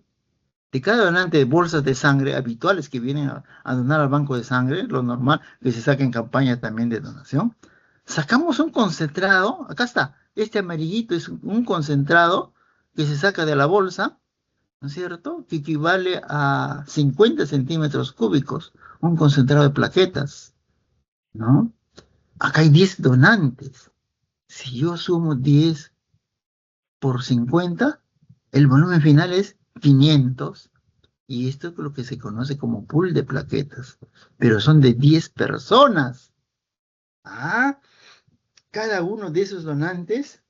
de bolsas de sangre habituales que vienen a donar al banco de sangre, lo normal que se saca en campaña también de donación, sacamos un concentrado, acá está, este amarillito es un concentrado que se saca de la bolsa, ¿no es cierto? Que equivale a 50 centímetros cúbicos, un concentrado de plaquetas, ¿no? Acá hay 10 donantes. Si yo sumo 10 por 50, el volumen final es 500. Y esto es lo que se conoce como pool de plaquetas, pero son de 10 personas. Ah, cada uno de esos donantes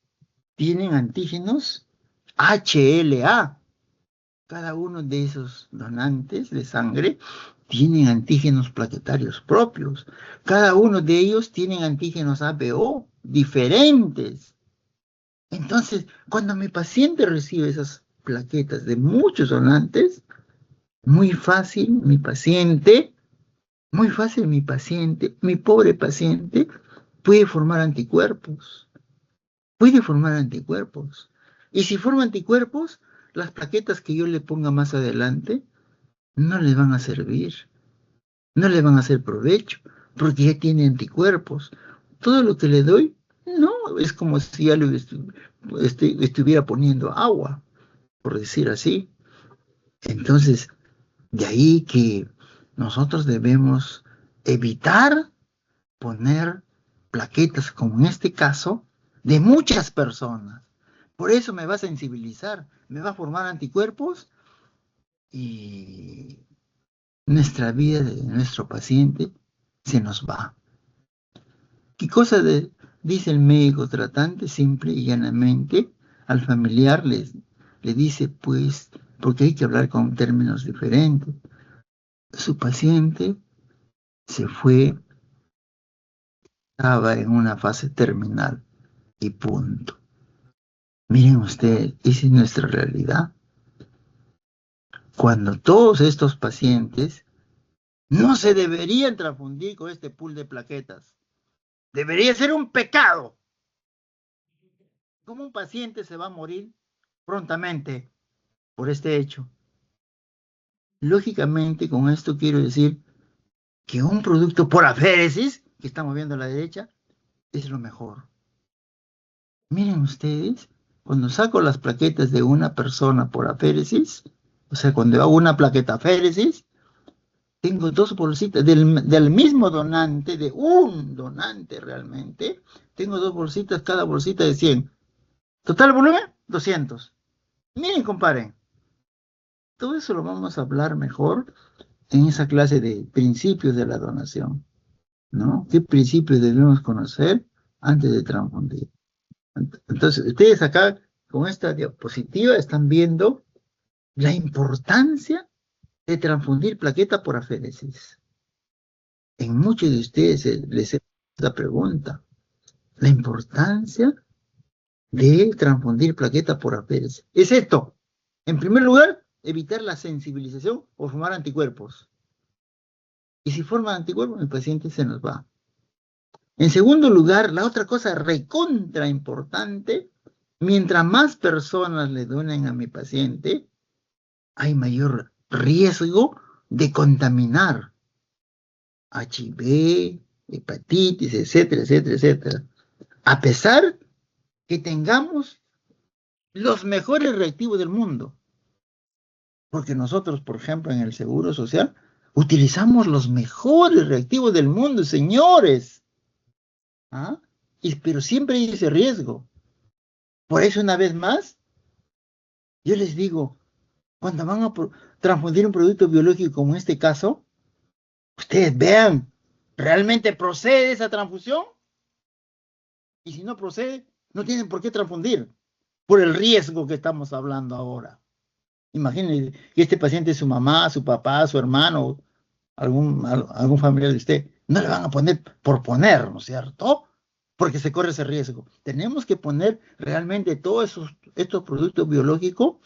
tienen antígenos HLA. Cada uno de esos donantes de sangre tienen antígenos plaquetarios propios. Cada uno de ellos tienen antígenos ABO diferentes. Entonces, cuando mi paciente recibe esas plaquetas de muchos donantes, muy fácil, mi paciente, mi pobre paciente, puede formar anticuerpos, puede formar anticuerpos. Y si forma anticuerpos, las plaquetas que yo le ponga más adelante no les van a servir, no le van a hacer provecho, porque ya tiene anticuerpos. Todo lo que le doy, no, es como si ya le estuviera poniendo agua, por decir así. Entonces, de ahí que nosotros debemos evitar poner plaquetas, como en este caso, de muchas personas. Por eso me va a sensibilizar, me va a formar anticuerpos y nuestra vida de nuestro paciente se nos va. ¿Qué cosa dice el médico tratante? Simple y llanamente al familiar le dice, pues, porque hay que hablar con términos diferentes. Su paciente se fue estaba en una fase terminal y punto. Miren ustedes, esa es nuestra realidad. Cuando todos estos pacientes no se deberían transfundir con este pool de plaquetas. Debería ser un pecado. ¿Cómo un paciente se va a morir prontamente por este hecho? Lógicamente, con esto quiero decir que un producto por aféresis, que estamos viendo a la derecha, es lo mejor. Miren ustedes, cuando saco las plaquetas de una persona por aféresis, o sea, cuando hago una plaqueta aféresis, tengo dos bolsitas del mismo donante, de un donante realmente, tengo dos bolsitas, cada bolsita de 100. Total volumen, 200. Miren, comparen. Todo eso lo vamos a hablar mejor en esa clase de principios de la donación, ¿no? ¿Qué principios debemos conocer antes de transfundir? Entonces, ustedes acá con esta diapositiva están viendo la importancia de transfundir plaqueta por aféresis. En muchos de ustedes les he la pregunta, la importancia de transfundir plaqueta por aféresis. Es esto. En primer lugar, evitar la sensibilización o formar anticuerpos. Y si forma anticuerpos, el paciente se nos va. En segundo lugar, la otra cosa recontra importante, mientras más personas le donen a mi paciente, hay mayor riesgo de contaminar HIV, hepatitis, etcétera, etcétera, etcétera. A pesar que tengamos los mejores reactivos del mundo. Porque nosotros, por ejemplo, en el Seguro Social, utilizamos los mejores reactivos del mundo, señores. ¿Ah? Pero siempre hay ese riesgo. Por eso, una vez más, yo les digo, cuando van a transfundir un producto biológico como en este caso, ustedes vean, ¿realmente procede esa transfusión? Y si no procede, no tienen por qué transfundir, por el riesgo que estamos hablando ahora. Imagínense que este paciente es su mamá, su papá, su hermano, algún familiar de usted. No le van a poner por poner, ¿no es cierto? Porque se corre ese riesgo. Tenemos que poner realmente todos estos productos biológicos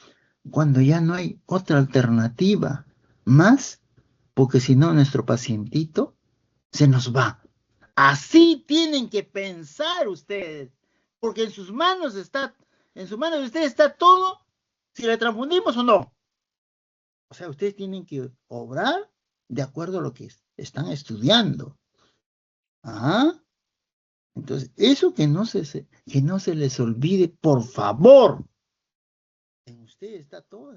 cuando ya no hay otra alternativa más, porque si no, nuestro pacientito se nos va. Así tienen que pensar ustedes, porque en sus manos de ustedes está todo, si le transfundimos o no. O sea, ustedes tienen que obrar de acuerdo a lo que están estudiando. ¿Ah? Entonces, eso que no se les olvide, por favor. En ustedes está toda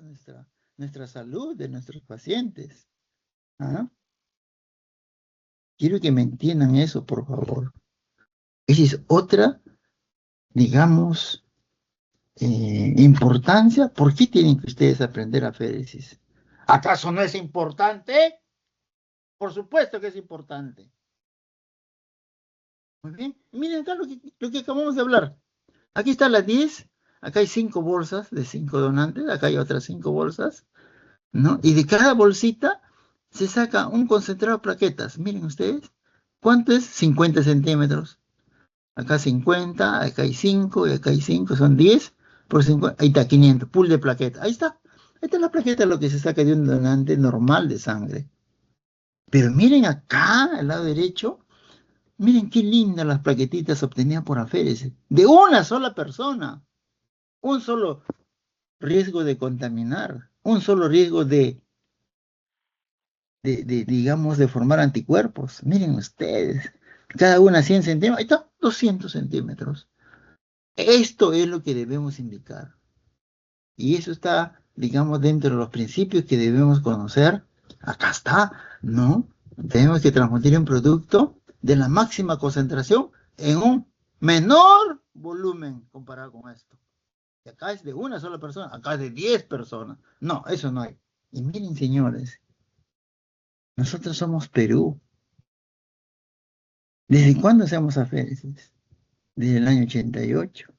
nuestra salud de nuestros pacientes. ¿Ah? Quiero que me entiendan eso, por favor. Esa es otra, digamos, importancia. ¿Por qué tienen que ustedes aprender aféresis? ¿Acaso no es importante? Por supuesto que es importante. Muy bien. Miren acá lo que acabamos de hablar. Aquí están las 10. Acá hay 5 bolsas de 5 donantes. Acá hay otras 5 bolsas, ¿no? Y de cada bolsita se saca un concentrado de plaquetas. Miren ustedes. ¿Cuánto es? 50 centímetros. Acá 50, acá hay 5 y acá hay 5. Son 10 por 50. Ahí está, 500. Pool de plaquetas. Ahí está. Ahí está la plaqueta, lo que se saca de un donante normal de sangre. Pero miren acá, al lado derecho. Miren qué lindas las plaquetitas obtenidas por aféresis. De una sola persona. Un solo riesgo de contaminar. Un solo riesgo digamos, de formar anticuerpos. Miren ustedes. Cada una 100 centímetros. Ahí está, 200 centímetros. Esto es lo que debemos indicar. Y eso está, digamos, dentro de los principios que debemos conocer. Acá está, ¿no? Tenemos que transmitir un producto de la máxima concentración en un menor volumen comparado con esto. Y acá es de una sola persona, acá es de 10 personas. No, eso no hay. Y miren, señores, nosotros somos Perú. ¿Desde cuándo hacemos aféresis? Desde el año 88,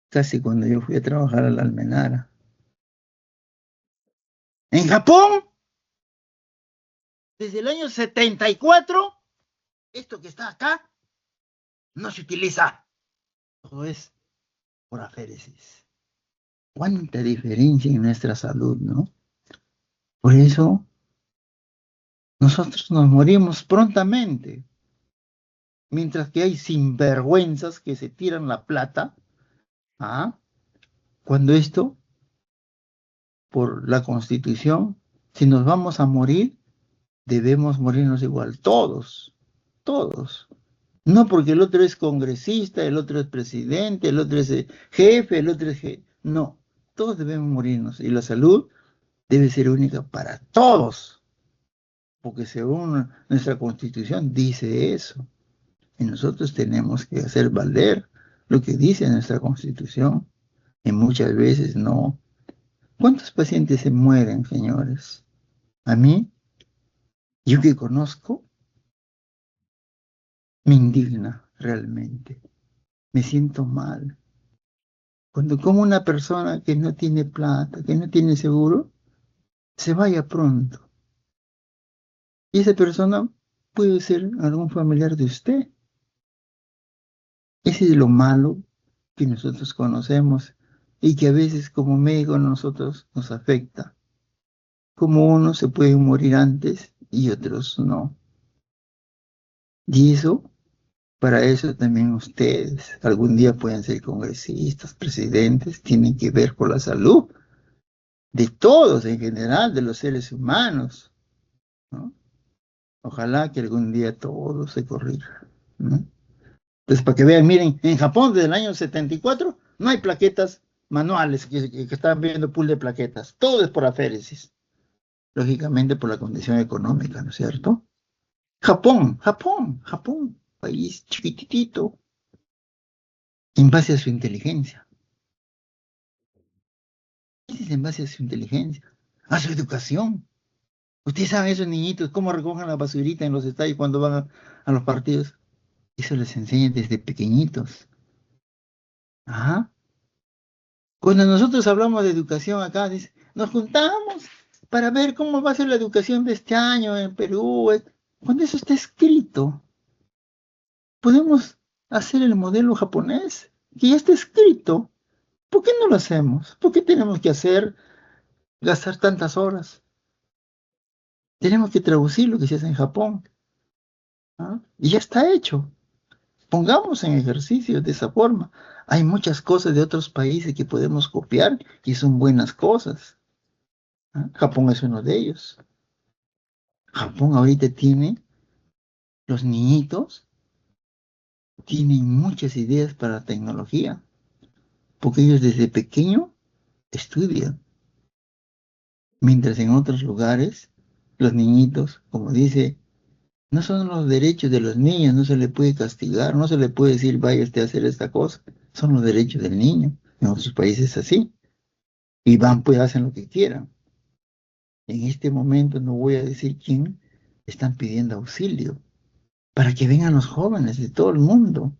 casi cuando yo fui a trabajar a la Almenara. En Japón, desde el año 74, esto que está acá no se utiliza. Todo es por aféresis. ¿Cuánta diferencia en nuestra salud, no? Por eso nosotros nos morimos prontamente, mientras que hay sinvergüenzas que se tiran la plata, ¿ah? Cuando esto, por la Constitución, si nos vamos a morir, debemos morirnos igual, todos, todos. No porque el otro es congresista, el otro es presidente, el otro es jefe, el otro es jefe. No, todos debemos morirnos y la salud debe ser única para todos, porque según nuestra Constitución dice eso. Y nosotros tenemos que hacer valer lo que dice nuestra Constitución. Y muchas veces no. ¿Cuántos pacientes se mueren, señores? A mí, yo que conozco, me indigna realmente. Me siento mal. Cuando como una persona que no tiene plata, que no tiene seguro, se vaya pronto. Y esa persona puede ser algún familiar de usted. Ese es lo malo que nosotros conocemos y que a veces como médicos nosotros nos afecta. Como unos se pueden morir antes y otros no. Y eso, para eso también ustedes, algún día pueden ser congresistas, presidentes, tienen que ver con la salud de todos en general, de los seres humanos, ¿no? Ojalá que algún día todo se corrija, ¿no? Entonces, para que vean, miren, en Japón desde el año 74 no hay plaquetas manuales que están viendo pool de plaquetas. Todo es por aféresis. Lógicamente por la condición económica, ¿no es cierto? Japón, país chiquitito, en base a su inteligencia. ¿Qué es en base a su inteligencia? A su educación. Ustedes saben esos niñitos cómo recogen la basurita en los estadios cuando van a los partidos. Eso les enseña desde pequeñitos. Ajá. Cuando nosotros hablamos de educación acá, dice, nos juntamos para ver cómo va a ser la educación de este año en Perú. Cuando eso está escrito, podemos hacer el modelo japonés, que ya está escrito. ¿Por qué no lo hacemos? ¿Por qué tenemos que gastar tantas horas? Tenemos que traducir lo que se hace en Japón, ¿ah? Y ya está hecho. Pongamos en ejercicio de esa forma. Hay muchas cosas de otros países que podemos copiar y son buenas cosas, ¿ah? Japón es uno de ellos. Japón ahorita tiene, los niñitos tienen muchas ideas para la tecnología, porque ellos desde pequeño estudian, mientras en otros lugares los niñitos, como dice, no son los derechos de los niños, no se le puede castigar, no se le puede decir vaya usted a hacer esta cosa, son los derechos del niño. En otros países es así, y van pues hacen lo que quieran. En este momento no voy a decir quién están pidiendo auxilio para que vengan los jóvenes de todo el mundo.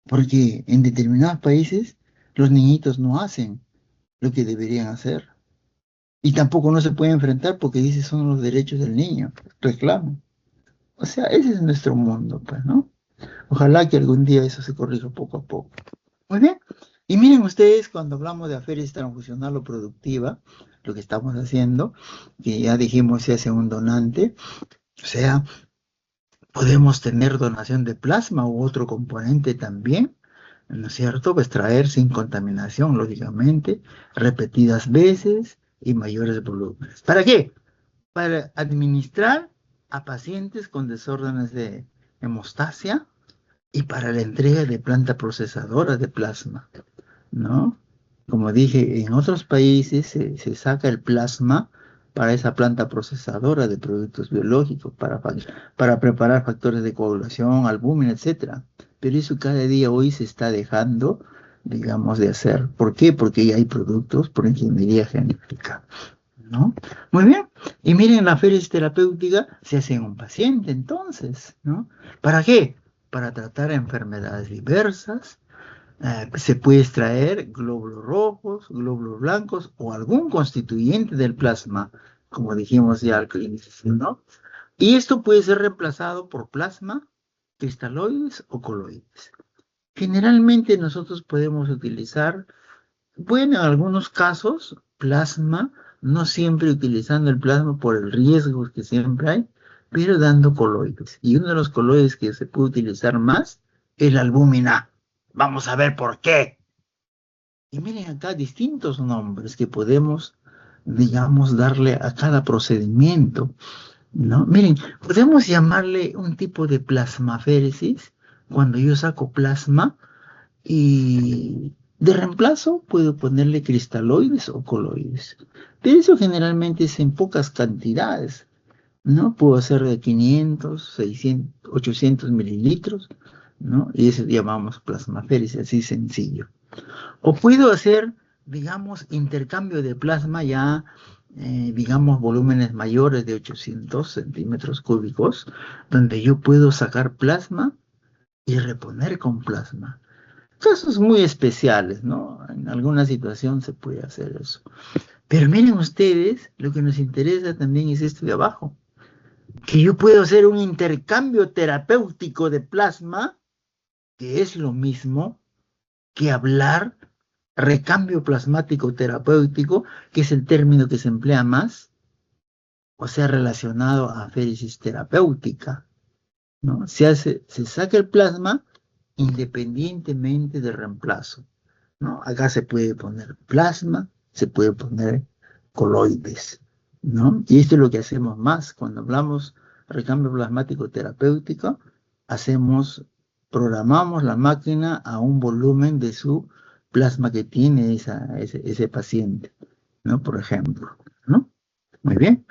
Porque en determinados países los niñitos no hacen lo que deberían hacer. Y tampoco no se puede enfrentar porque dice son los derechos del niño. Reclaman. O sea, ese es nuestro mundo, pues, ¿no? Ojalá que algún día eso se corrija poco a poco. Muy bien. Y miren ustedes, cuando hablamos de aféresis transfusional o productiva, lo que estamos haciendo, que ya dijimos se hace un donante, o sea, podemos tener donación de plasma u otro componente también, ¿no es cierto? Pues traer sin contaminación, lógicamente, repetidas veces y mayores volúmenes. ¿Para qué? Para administrar a pacientes con desórdenes de hemostasia y para la entrega de planta procesadora de plasma, ¿no? Como dije, en otros países se saca el plasma para esa planta procesadora de productos biológicos, para preparar factores de coagulación, albúmina, etcétera. Pero eso cada día hoy se está dejando, digamos, de hacer. ¿Por qué? Porque ya hay productos por ingeniería genética, ¿no? Muy bien. Y miren, la féresis terapéutica se hace en un paciente, entonces, ¿no? ¿Para qué? Para tratar enfermedades diversas, se puede extraer glóbulos rojos, glóbulos blancos o algún constituyente del plasma, como dijimos ya al inicio, ¿no? Y esto puede ser reemplazado por plasma, cristaloides o coloides. Generalmente nosotros podemos utilizar, bueno, en algunos casos, plasma, no siempre utilizando el plasma por el riesgo que siempre hay, pero dando coloides. Y uno de los coloides que se puede utilizar más es la albúmina. Vamos a ver por qué. Y miren acá distintos nombres que podemos, digamos, darle a cada procedimiento, ¿no? Miren, podemos llamarle un tipo de plasmaféresis cuando yo saco plasma y de reemplazo puedo ponerle cristaloides o coloides. Pero eso generalmente es en pocas cantidades, ¿no? Puedo hacer de 500, 600, 800 mililitros, ¿no? Y eso llamamos plasmaféresis, así sencillo. O puedo hacer, digamos, intercambio de plasma ya, digamos, volúmenes mayores de 800 centímetros cúbicos, donde yo puedo sacar plasma y reponer con plasma. Casos muy especiales, ¿no? En alguna situación se puede hacer eso. Pero miren ustedes, lo que nos interesa también es esto de abajo, que yo puedo hacer un intercambio terapéutico de plasma, que es lo mismo que hablar recambio plasmático terapéutico, que es el término que se emplea más, o sea, relacionado a aféresis terapéutica, ¿no? Se saca el plasma independientemente del reemplazo, ¿no? Acá se puede poner plasma, se puede poner coloides, ¿no? Y esto es lo que hacemos más cuando hablamos recambio plasmático terapéutico, hacemos, programamos la máquina a un volumen de su plasma que tiene ese paciente, ¿no? Por ejemplo, ¿no? Muy bien.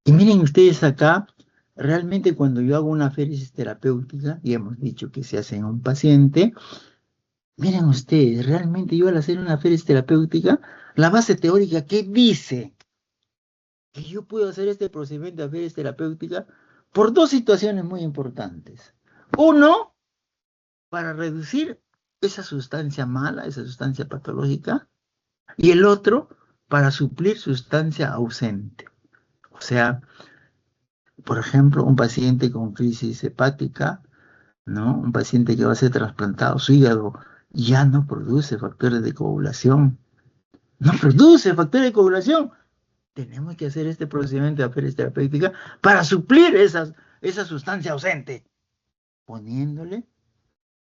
Y miren ustedes acá, realmente cuando yo hago una aféresis terapéutica, y hemos dicho que se hace en un paciente, miren ustedes, realmente yo al hacer una aféresis terapéutica, la base teórica que dice que yo puedo hacer este procedimiento de aféresis terapéutica por dos situaciones muy importantes. Uno, para reducir esa sustancia mala, esa sustancia patológica, y el otro, para suplir sustancia ausente. O sea, por ejemplo, un paciente con crisis hepática, ¿no? Un paciente que va a ser trasplantado, su hígado ya no produce factores de coagulación. No produce factores de coagulación. Tenemos que hacer este procedimiento de aféresis terapéutica para suplir esa sustancia ausente, poniéndole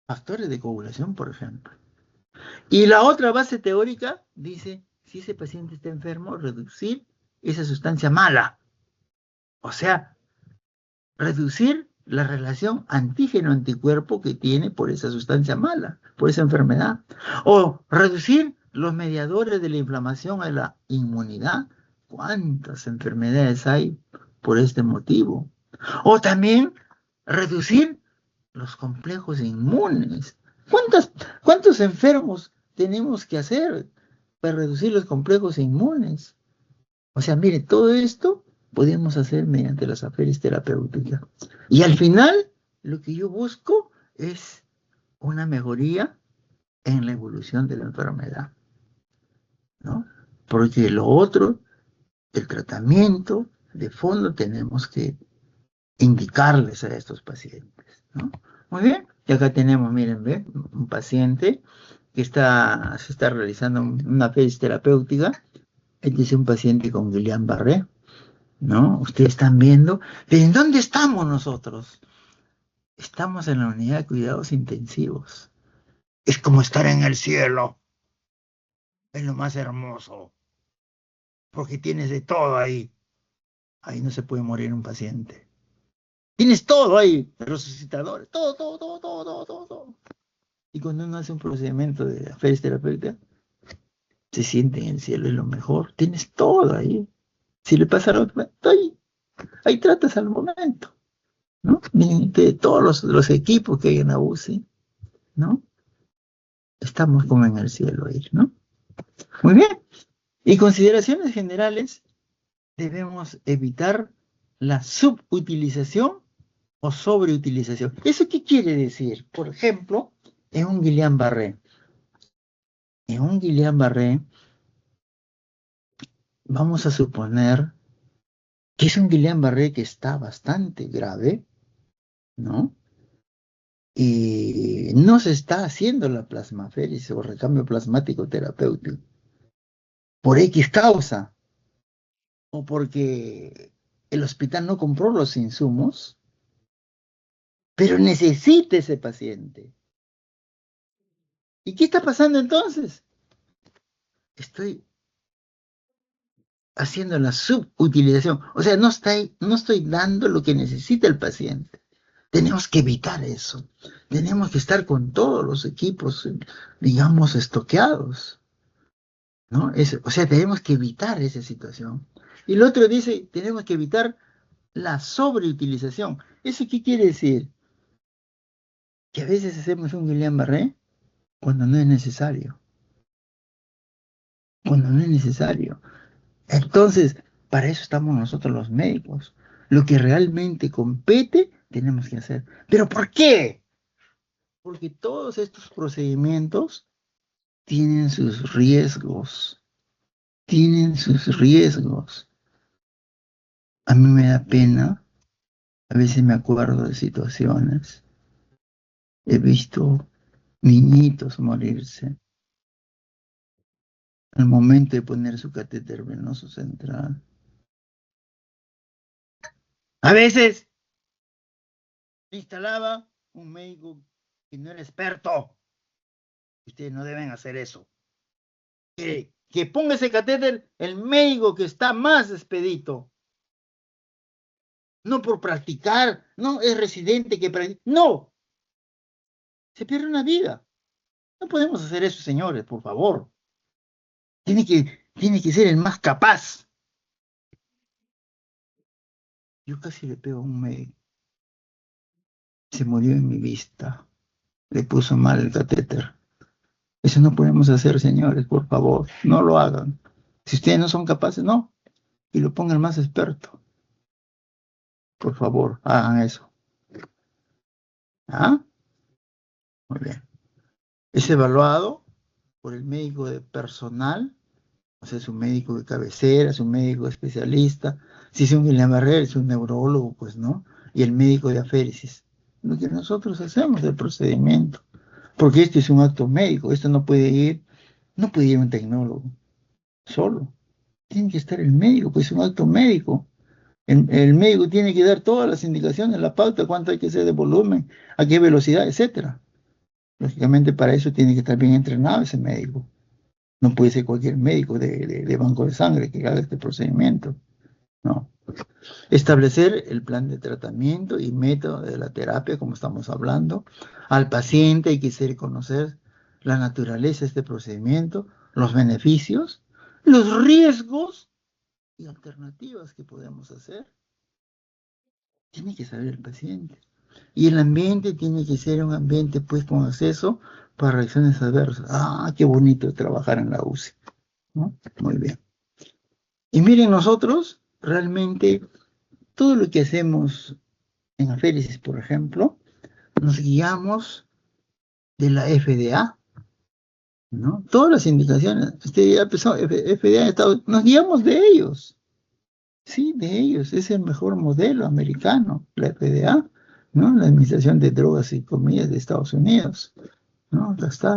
factores de coagulación, por ejemplo. Y la otra base teórica dice, si ese paciente está enfermo, reducir esa sustancia mala. O sea, reducir la relación antígeno-anticuerpo que tiene por esa sustancia mala, por esa enfermedad. O reducir los mediadores de la inflamación a la inmunidad. ¿Cuántas enfermedades hay por este motivo? O también reducir los complejos inmunes. ¿Cuántos enfermos tenemos que hacer para reducir los complejos inmunes? O sea, mire, todo esto podemos hacer mediante las aféresis terapéuticas. Y al final, lo que yo busco es una mejoría en la evolución de la enfermedad, ¿no? Porque lo otro, el tratamiento de fondo, tenemos que indicarles a estos pacientes, ¿no? Muy bien, y acá tenemos, miren, ¿ve? Un paciente que se está realizando una aféresis terapéutica. Este es un paciente con Guillain-Barré, ¿no? Ustedes están viendo, pero ¿en dónde estamos nosotros? Estamos en la unidad de cuidados intensivos. Es como estar en el cielo, es lo más hermoso, porque tienes de todo ahí. Ahí no se puede morir un paciente. Tienes todo ahí, resucitadores, todo, todo, todo, todo, todo, todo, todo. Y cuando uno hace un procedimiento de aféresis terapéutica, se siente en el cielo, es lo mejor. Tienes todo ahí. Si le pasa algo, ahí tratas al momento, ¿no? De todos los equipos que hay en la UCI, ¿no? Estamos como en el cielo ahí, ¿no? Muy bien. Y consideraciones generales, debemos evitar la subutilización o sobreutilización. ¿Eso qué quiere decir? Por ejemplo, en un Guillain-Barré. En un Guillain-Barré, vamos a suponer que es un Guillain-Barré que está bastante grave, ¿no? Y no se está haciendo la plasmaféresis o recambio plasmático terapéutico por X causa, o porque el hospital no compró los insumos, pero necesita ese paciente. ¿Y qué está pasando entonces? Estoy haciendo la subutilización. O sea, no estoy dando lo que necesita el paciente. Tenemos que evitar eso. Tenemos que estar con todos los equipos, digamos, estoqueados, ¿no? O sea, tenemos que evitar esa situación. Y el otro dice, tenemos que evitar la sobreutilización. ¿Eso qué quiere decir? Que a veces hacemos un Guillain-Barré cuando no es necesario. Cuando no es necesario. Entonces, para eso estamos nosotros los médicos. Lo que realmente compete, tenemos que hacer. ¿Pero por qué? Porque todos estos procedimientos tienen sus riesgos. Tienen sus riesgos. A mí me da pena. A veces me acuerdo de situaciones. He visto niñitos morirse al momento de poner su catéter venoso central. A veces instalaba un médico que no era experto. Ustedes no deben hacer eso. Que ponga ese catéter el médico que está más expedito. No por practicar, no es residente que practica. No, se pierde una vida. No podemos hacer eso, señores, por favor. Tiene que ser el más capaz. Yo casi le pego a un médico. Se murió en mi vista. Le puso mal el catéter. Eso no podemos hacer, señores, por favor. No lo hagan. Si ustedes no son capaces, no. Y lo pongan más experto. Por favor, hagan eso. ¿Ah? Muy bien. Es evaluado por el médico de personal, o sea, es un médico de cabecera, es un médico especialista. Si es un Guillain-Barré, es un neurólogo, pues, ¿no? Y el médico de aféresis. Lo que nosotros hacemos, el procedimiento. Porque esto es un acto médico, esto no puede ir un tecnólogo solo. Tiene que estar el médico, pues es un acto médico. El médico tiene que dar todas las indicaciones, la pauta, cuánto hay que hacer de volumen, a qué velocidad, etcétera. Lógicamente para eso tiene que estar bien entrenado ese médico. No puede ser cualquier médico de banco de sangre que haga este procedimiento. No. Establecer el plan de tratamiento y método de la terapia, como estamos hablando. Al paciente hay que hacer conocer la naturaleza de este procedimiento, los beneficios, los riesgos y alternativas que podemos hacer. Tiene que saber el paciente. Y el ambiente tiene que ser un ambiente pues con acceso para reacciones adversas. Ah, qué bonito trabajar en la UCI, ¿no? Muy bien. Y miren, nosotros realmente todo lo que hacemos en aféresis, por ejemplo, nos guiamos de la FDA, ¿no? Todas las indicaciones, usted ya empezó, FDA, nos guiamos de ellos, sí, de ellos, es el mejor modelo americano, la FDA, ¿no? La Administración de Drogas y Comillas de Estados Unidos, ¿no? Acá está,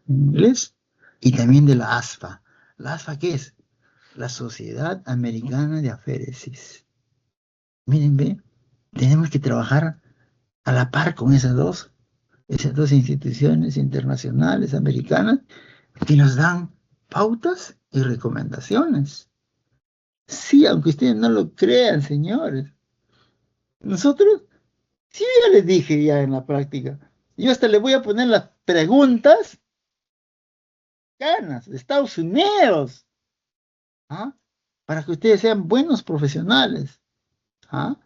en inglés, y también de la ASFA. ¿La ASFA qué es? La Sociedad Americana de Aféresis. Miren, ve, tenemos que trabajar a la par con esas dos instituciones internacionales americanas que nos dan pautas y recomendaciones. Sí, aunque ustedes no lo crean, señores. Nosotros, sí, ya les dije ya en la práctica. Yo hasta le voy a poner las preguntas ganas de Estados Unidos, ¿ah? Para que ustedes sean buenos profesionales, ¿ah?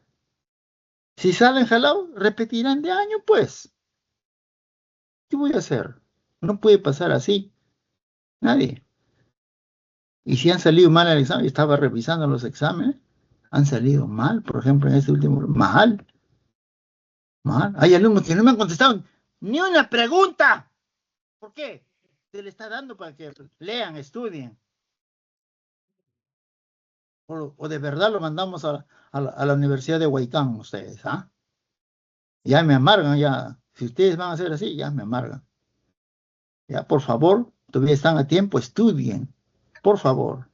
Si salen jalados, repetirán de año, pues. ¿Qué voy a hacer? No puede pasar así. Nadie. Y si han salido mal al examen, estaba revisando los exámenes, han salido mal, por ejemplo, en este último, mal, mal. Hay alumnos que no me han contestado ni una pregunta. ¿Por qué? Se le está dando para que lean, estudien. O de verdad lo mandamos a la Universidad de Huaycán ustedes, ¿ah? Ya me amargan, ya. Si ustedes van a hacer así, ya me amargan. Ya, por favor, todavía están a tiempo, estudien. Por favor.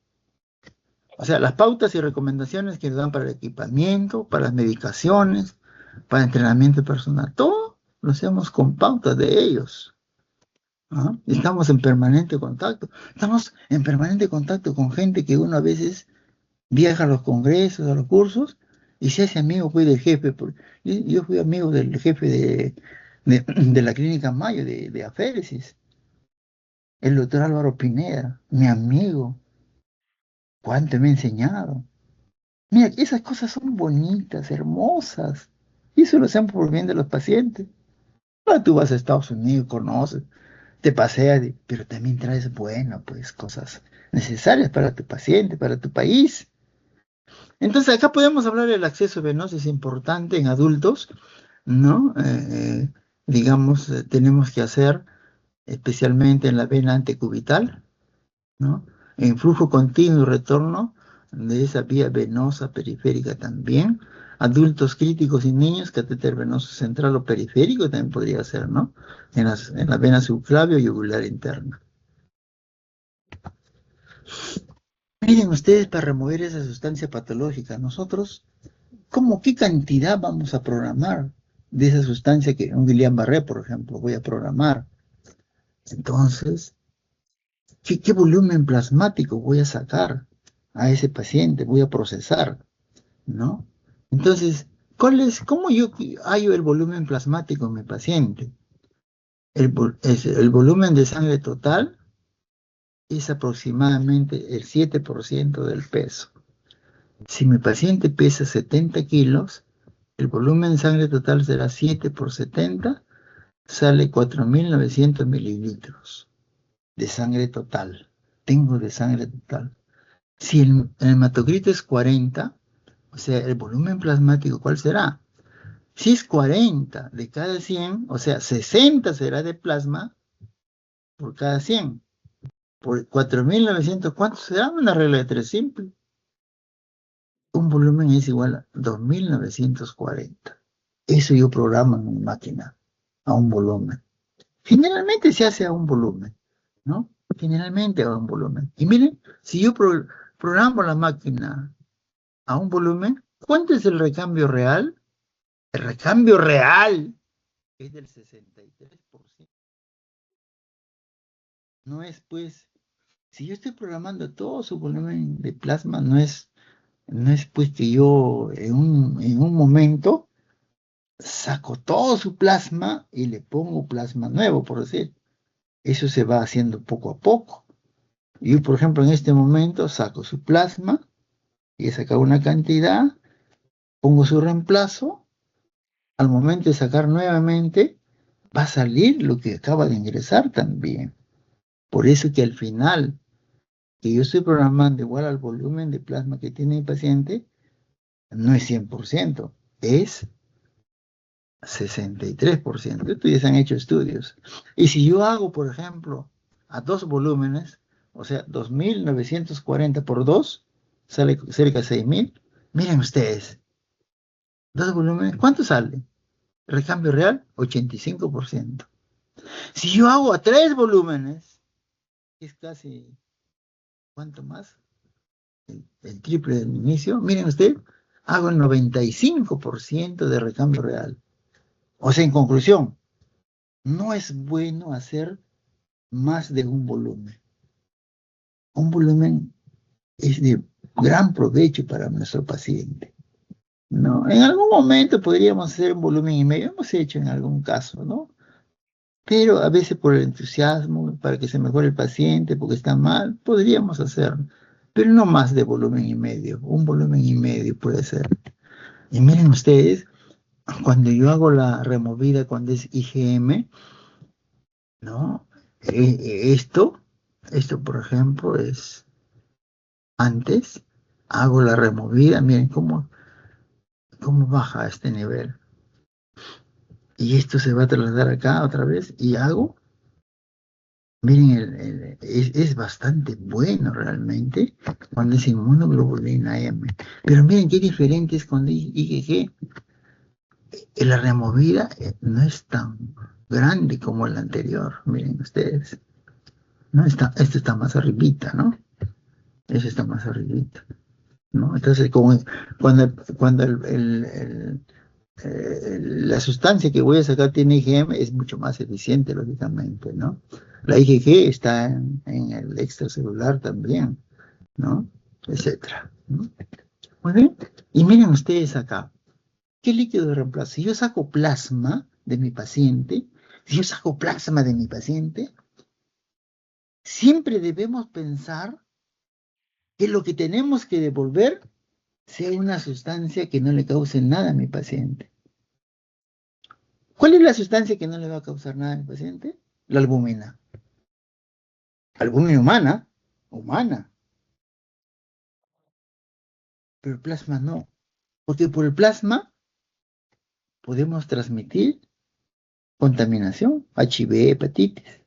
O sea, las pautas y recomendaciones que nos dan para el equipamiento, para las medicaciones, para entrenamiento personal, todo lo hacemos con pautas de ellos. ¿Ah? Estamos en permanente contacto. Estamos en permanente contacto con gente que uno a veces viaja a los congresos, a los cursos, y se hace amigo pues, del jefe. Yo fui amigo del jefe de la clínica Mayo, de aféresis, el doctor Álvaro Pineda, mi amigo. ¿Cuánto me ha enseñado? Mira, esas cosas son bonitas, hermosas. Y eso lo hacemos por bien de los pacientes. Ahora tú vas a Estados Unidos, conoces, te paseas, pero también traes, bueno, pues cosas necesarias para tu paciente, para tu país. Entonces acá podemos hablar del acceso venoso, es importante en adultos, ¿no? Digamos, tenemos que hacer, especialmente en la vena antecubital, ¿no? En flujo continuo y retorno de esa vía venosa periférica también. Adultos críticos y niños, catéter venoso central o periférico también podría ser, ¿no? En la vena subclavio y yugular interna. Miren ustedes, para remover esa sustancia patológica, nosotros, ¿qué cantidad vamos a programar de esa sustancia que un Guillain-Barré, por ejemplo, voy a programar? Entonces, ¿qué volumen plasmático voy a sacar a ese paciente? Voy a procesar, ¿no? Entonces, ¿cómo yo hallo el volumen plasmático en mi paciente? El volumen de sangre total es aproximadamente el 7% del peso. Si mi paciente pesa 70 kilos, el volumen de sangre total será 7 por 70, sale 4.900 mililitros de sangre total. Tengo de sangre total. Si el hematocrito es 40, o sea, el volumen plasmático, ¿cuál será? Si es 40 de cada 100, o sea, 60 será de plasma por cada 100. Por 4.900, ¿cuánto será? Una regla de tres simple. Un volumen es igual a 2.940. Eso yo programo en mi máquina a un volumen. Generalmente se hace a un volumen, ¿no? Generalmente a un volumen. Y miren, si yo programo la máquina a un volumen, ¿cuánto es el recambio real? El recambio real es del 63%. No es, pues, si yo estoy programando todo su volumen de plasma, no es pues que yo en un momento saco todo su plasma y le pongo plasma nuevo, por decir. Eso se va haciendo poco a poco. Yo, por ejemplo, en este momento saco su plasma y he sacado una cantidad, pongo su reemplazo, al momento de sacar nuevamente, va a salir lo que acaba de ingresar también. Por eso que al final, que yo estoy programando igual al volumen de plasma que tiene el paciente, no es 100%, es 63%. Esto ya se han hecho estudios. Y si yo hago, por ejemplo, a dos volúmenes, o sea, 2.940 por 2 sale cerca de 6.000. Miren ustedes, dos volúmenes, ¿cuánto sale? Recambio real, 85%. Si yo hago a tres volúmenes, es casi, ¿cuánto más? El triple del inicio. Miren ustedes, hago el 95% de recambio real. O sea, en conclusión, no es bueno hacer más de un volumen. Un volumen es de gran provecho para nuestro paciente, ¿no? En algún momento podríamos hacer un volumen y medio, hemos hecho en algún caso, ¿no? Pero a veces por el entusiasmo, para que se mejore el paciente, porque está mal, podríamos hacerlo, pero no más de volumen y medio, un volumen y medio puede ser. Y miren ustedes, cuando yo hago la removida, cuando es IgM, ¿no? Esto, por ejemplo, es antes, hago la removida, miren cómo baja a este nivel. Y esto se va a trasladar acá otra vez y hago Miren, es bastante bueno realmente cuando es inmunoglobulina M. Pero miren qué diferente es con IgG. La removida no es tan grande como la anterior. Miren ustedes. No está, esto está más arribita, ¿no? Eso está más arribita, ¿no? Entonces, cuando la sustancia que voy a sacar tiene IgM, es mucho más eficiente, lógicamente, ¿no? La IgG está en el extracelular también, ¿no? Etcétera, ¿no? Muy bien. Y miren ustedes acá, ¿qué líquido de reemplazo? Si yo saco plasma de mi paciente, si yo saco plasma de mi paciente, siempre debemos pensar que lo que tenemos que devolver sea una sustancia que no le cause nada a mi paciente. ¿Cuál es la sustancia que no le va a causar nada a mi paciente? La albúmina. Albúmina humana, pero el plasma no. Porque por el plasma podemos transmitir contaminación, HIV, hepatitis,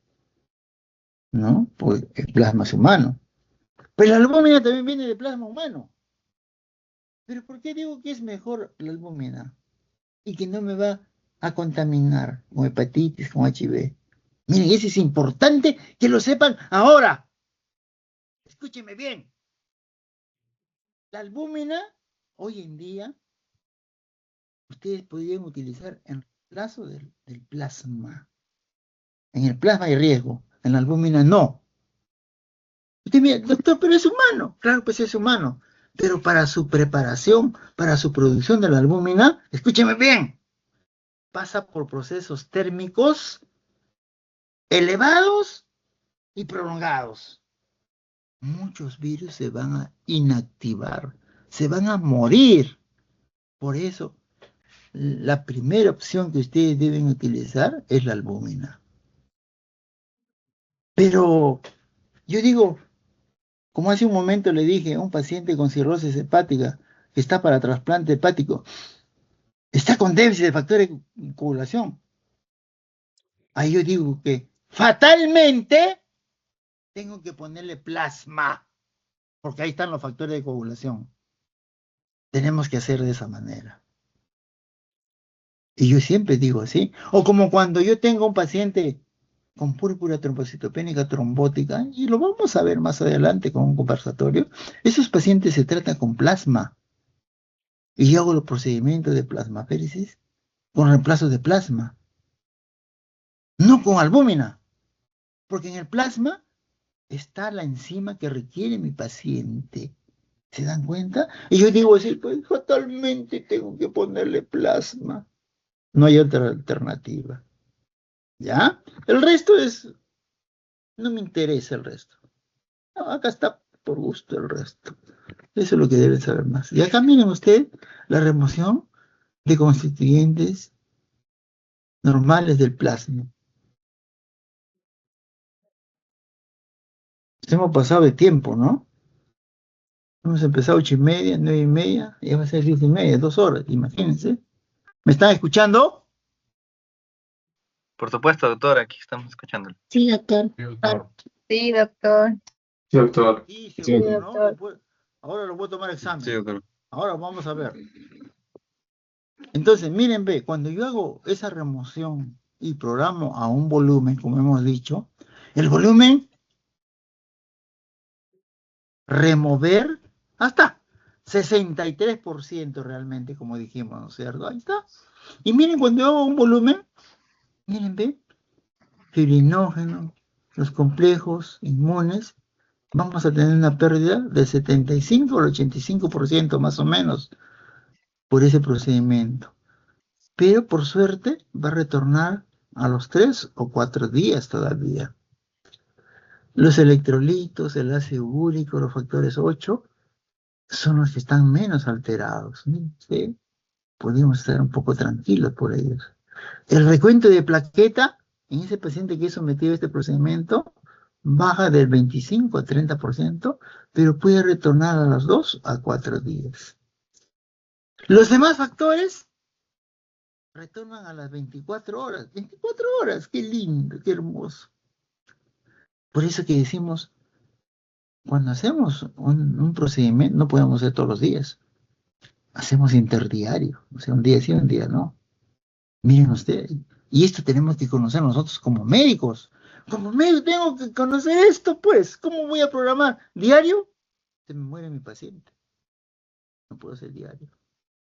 ¿no? Porque el plasma es humano. Pero la albúmina también viene de plasma humano. Pero ¿por qué digo que es mejor la albúmina y que no me va a contaminar con hepatitis, con HIV? Miren, eso es importante que lo sepan ahora. Escúcheme bien. La albúmina, hoy en día, ustedes podrían utilizar en reemplazo del plasma. En el plasma hay riesgo, en la albúmina no. Usted mira, doctor, pero es humano. Claro, pues es humano. Pero para su preparación, para su producción de la albúmina, escúcheme bien, pasa por procesos térmicos elevados y prolongados. Muchos virus se van a inactivar, se van a morir. Por eso, la primera opción que ustedes deben utilizar es la albúmina. Pero yo digo, como hace un momento le dije a un paciente con cirrosis hepática que está para trasplante hepático, está con déficit de factores de coagulación. Ahí yo digo que fatalmente tengo que ponerle plasma, porque ahí están los factores de coagulación. Tenemos que hacer de esa manera. Y yo siempre digo así. O como cuando yo tengo un paciente con púrpura trombocitopénica trombótica, y lo vamos a ver más adelante con un conversatorio, esos pacientes se tratan con plasma. Y yo hago los procedimientos de plasmaféresis con reemplazo de plasma, no con albúmina, porque en el plasma está la enzima que requiere mi paciente. ¿Se dan cuenta? Y yo digo así, pues fatalmente tengo que ponerle plasma. No hay otra alternativa. ¿Ya? El resto es, no me interesa el resto. No, acá está por gusto el resto. Eso es lo que deben saber más. Y acá miren ustedes la remoción de constituyentes normales del plasma. Hemos pasado de tiempo, ¿no? Hemos empezado 8:30, 9:30, y va a ser 10:30, 2 horas, imagínense. ¿Me están escuchando? Por supuesto, doctor, aquí estamos escuchándolo. Sí, doctor. Sí, doctor. Sí, doctor. Sí, doctor. Sí, Sí, seguro, ¿no? doctor. Ahora lo voy a tomar Sí, examen. doctor. Ahora vamos a ver. Entonces, miren, ve, cuando yo hago esa remoción y programo a un volumen, como hemos dicho, el volumen remover hasta 63% realmente, como dijimos, ¿no es cierto? Ahí está. Y miren, cuando yo hago un volumen, miren, ve, fibrinógeno, los complejos inmunes, vamos a tener una pérdida del 75 al 85% más o menos por ese procedimiento. Pero por suerte va a retornar a los 3 o 4 días todavía. Los electrolitos, el ácido úrico, los factores 8 son los que están menos alterados. ¿Sí? Podemos estar un poco tranquilos por ellos. El recuento de plaqueta en ese paciente que es sometido a este procedimiento baja del 25 a 30%, pero puede retornar a los 2 a 4 días. Los demás factores retornan a las 24 horas. 24 horas, qué lindo, qué hermoso. Por eso que decimos, cuando hacemos un procedimiento, no podemos hacer todos los días. Hacemos interdiario, o sea, un día sí, un día no. Miren ustedes, y esto tenemos que conocer nosotros como médicos. Como médico tengo que conocer esto, pues. ¿Cómo voy a programar? ¿Diario? Se me muere mi paciente. No puedo hacer diario.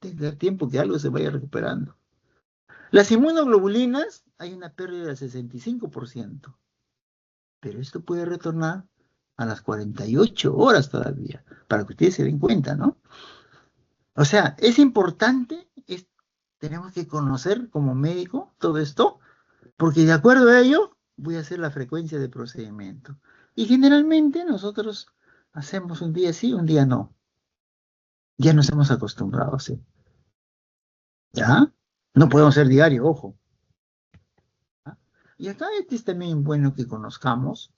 Tengo que dar tiempo que algo se vaya recuperando. Las inmunoglobulinas, hay una pérdida del 65%, pero esto puede retornar a las 48 horas todavía, para que ustedes se den cuenta, ¿no? O sea, es importante, tenemos que conocer como médico todo esto, porque de acuerdo a ello voy a hacer la frecuencia de procedimiento. Y generalmente nosotros hacemos un día sí, un día no. Ya nos hemos acostumbrado, ¿sí? ¿Ya? No podemos ser diario, ojo. ¿Ya? Y acá es también bueno que conozcamos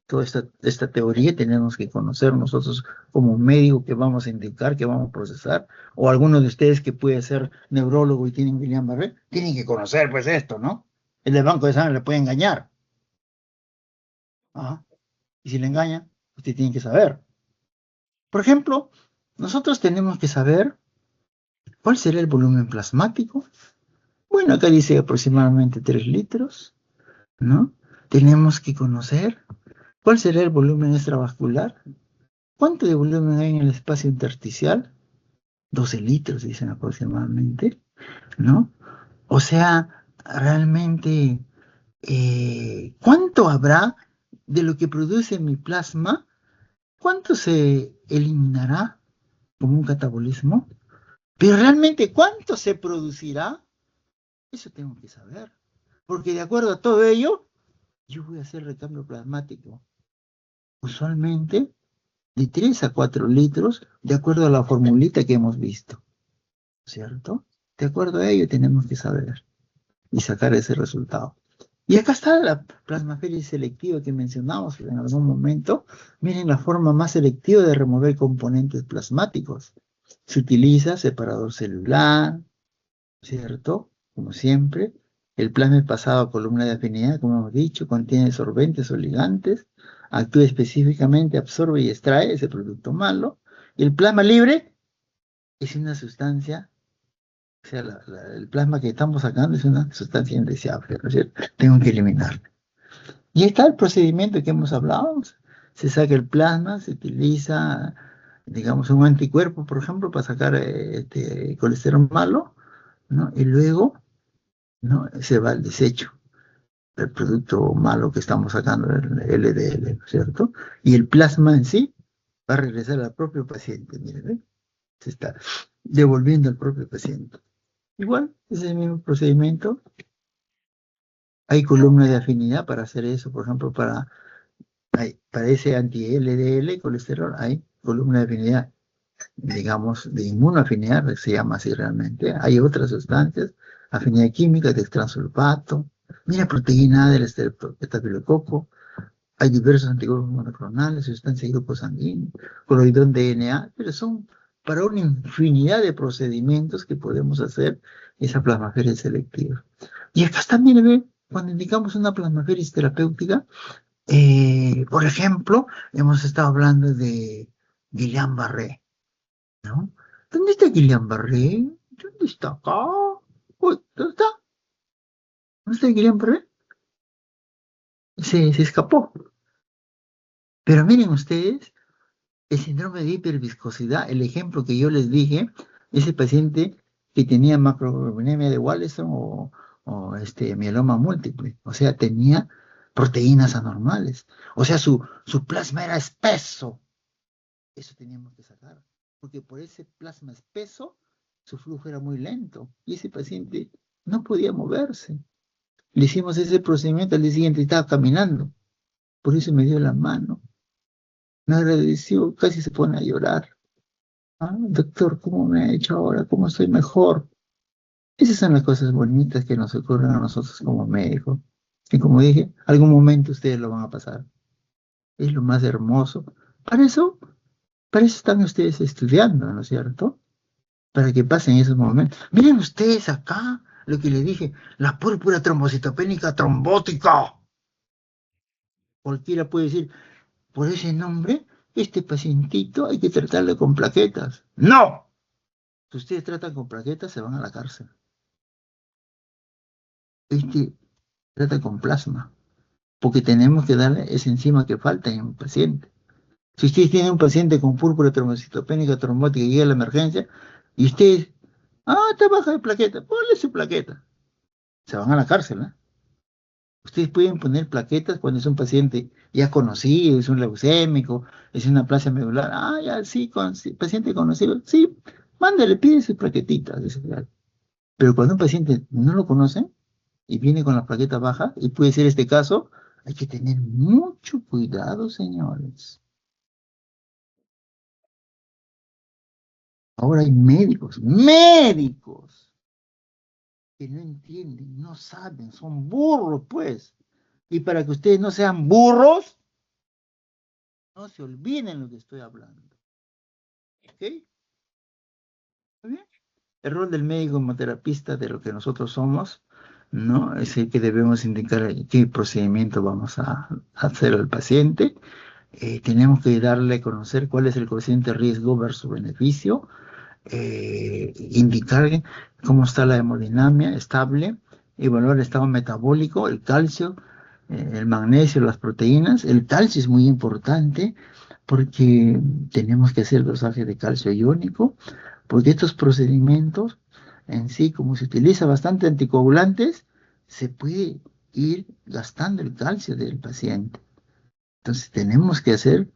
toda esta teoría, tenemos que conocer nosotros como médico que vamos a indicar, que vamos a procesar, o alguno de ustedes que puede ser neurólogo y tienen Guillain-Barré, tienen que conocer pues esto, ¿no? El del banco de sangre le puede engañar. ¿Ah? Y si le engaña, usted tiene que saber. Por ejemplo, nosotros tenemos que saber cuál será el volumen plasmático. Bueno, acá dice aproximadamente 3 litros, ¿no? Tenemos que conocer cuál será el volumen extravascular. ¿Cuánto de volumen hay en el espacio intersticial? 12 litros, dicen aproximadamente, ¿no? O sea, realmente, ¿cuánto habrá de lo que produce mi plasma? ¿Cuánto se eliminará como un catabolismo? Pero realmente, ¿cuánto se producirá? Eso tengo que saber. Porque de acuerdo a todo ello, yo voy a hacer recambio plasmático. Usualmente de 3 a 4 litros, de acuerdo a la formulita que hemos visto, ¿cierto? De acuerdo a ello tenemos que saber y sacar ese resultado. Y acá está la plasmaféresis selectiva que mencionamos en algún momento. Miren la forma más selectiva de remover componentes plasmáticos. Se utiliza separador celular, ¿cierto? Como siempre. El plasma es pasado a columna de afinidad, como hemos dicho, contiene solventes o ligantes, actúa específicamente, absorbe y extrae ese producto malo. Y el plasma libre es una sustancia, o sea, el plasma que estamos sacando es una sustancia indeseable, ¿no es cierto? Tengo que eliminarla. Y ahí está el procedimiento que hemos hablado. Se saca el plasma, se utiliza, digamos, un anticuerpo, por ejemplo, para sacar colesterol malo, ¿no? Y luego, ¿no? Se va al desecho, el producto malo que estamos sacando, el LDL, ¿no es cierto? Y el plasma en sí va a regresar al propio paciente, miren, ¿eh? Se está devolviendo al propio paciente. Igual, es el mismo procedimiento. Hay columnas de afinidad para hacer eso, por ejemplo, para ese anti-LDL colesterol, hay columna de afinidad, digamos, de inmunoafinidad, se llama así realmente. Hay otras sustancias, afinidad química de transulfato, mira, proteína del estafilococo, hay diversos anticuerpos monoclonales, sustancias de grupo sanguíneo, coloidón DNA, pero son para una infinidad de procedimientos que podemos hacer esa plasmaféresis selectiva. Y acá también ve, cuando indicamos una plasmaféresis terapéutica, por ejemplo, hemos estado hablando de Guillain-Barré, ¿no? ¿Dónde está Guillain-Barré? ¿Dónde está acá? Uy, ¿dónde está? ¿Dónde está Guillain-Barré? Se escapó. Pero miren ustedes, el síndrome de hiperviscosidad, el ejemplo que yo les dije, ese paciente que tenía macroglobulinemia de Wallenstein o mieloma múltiple, o sea, tenía proteínas anormales, o sea, su plasma era espeso. Eso teníamos que sacar, porque por ese plasma espeso su flujo era muy lento y ese paciente no podía moverse. Le hicimos ese procedimiento al día siguiente y estaba caminando, por eso me dio la mano, me agradeció, casi se pone a llorar. Ah, doctor, ¿cómo me ha hecho ahora? ¿Cómo estoy mejor? Esas son las cosas bonitas que nos ocurren a nosotros como médicos. Y como dije, algún momento ustedes lo van a pasar. Es lo más hermoso. Para eso, para eso están ustedes estudiando, ¿no es cierto? Para que pasen esos momentos. Miren ustedes acá lo que les dije, la púrpura trombocitopénica trombótica. Cualquiera puede decir, por ese nombre, este pacientito hay que tratarle con plaquetas. ¡No! Si ustedes tratan con plaquetas, se van a la cárcel. Este trata con plasma, porque tenemos que darle esa enzima que falta en un paciente. Si ustedes tienen un paciente con púrpura trombocitopénica trombótica y llega a la emergencia, y ustedes, está baja de plaqueta, ponle su plaqueta. Se van a la cárcel, ¿no? Ustedes pueden poner plaquetas cuando es un paciente ya conocido, es un leucémico, es una plasia medular. Ya, sí, sí, paciente conocido. Sí, mándale, pide sus plaquetitas. Pero cuando un paciente no lo conoce y viene con las plaquetas bajas, y puede ser este caso, hay que tener mucho cuidado, señores. Ahora hay médicos, que no entienden, no saben, son burros, pues. Y para que ustedes no sean burros, no se olviden lo que estoy hablando. ¿Ok? ¿Muy bien? El rol del médico hemoterapista de lo que nosotros somos, ¿no? Es el que debemos indicar qué procedimiento vamos a hacer al paciente. Tenemos que darle a conocer cuál es el coeficiente riesgo versus beneficio, indicar cómo está la hemodinamia estable, evaluar el estado metabólico, el calcio, el magnesio, las proteínas. El calcio es muy importante porque tenemos que hacer dosaje de calcio iónico, porque estos procedimientos en sí, como se utiliza bastante anticoagulantes, se puede ir gastando el calcio del paciente. Entonces tenemos que hacer,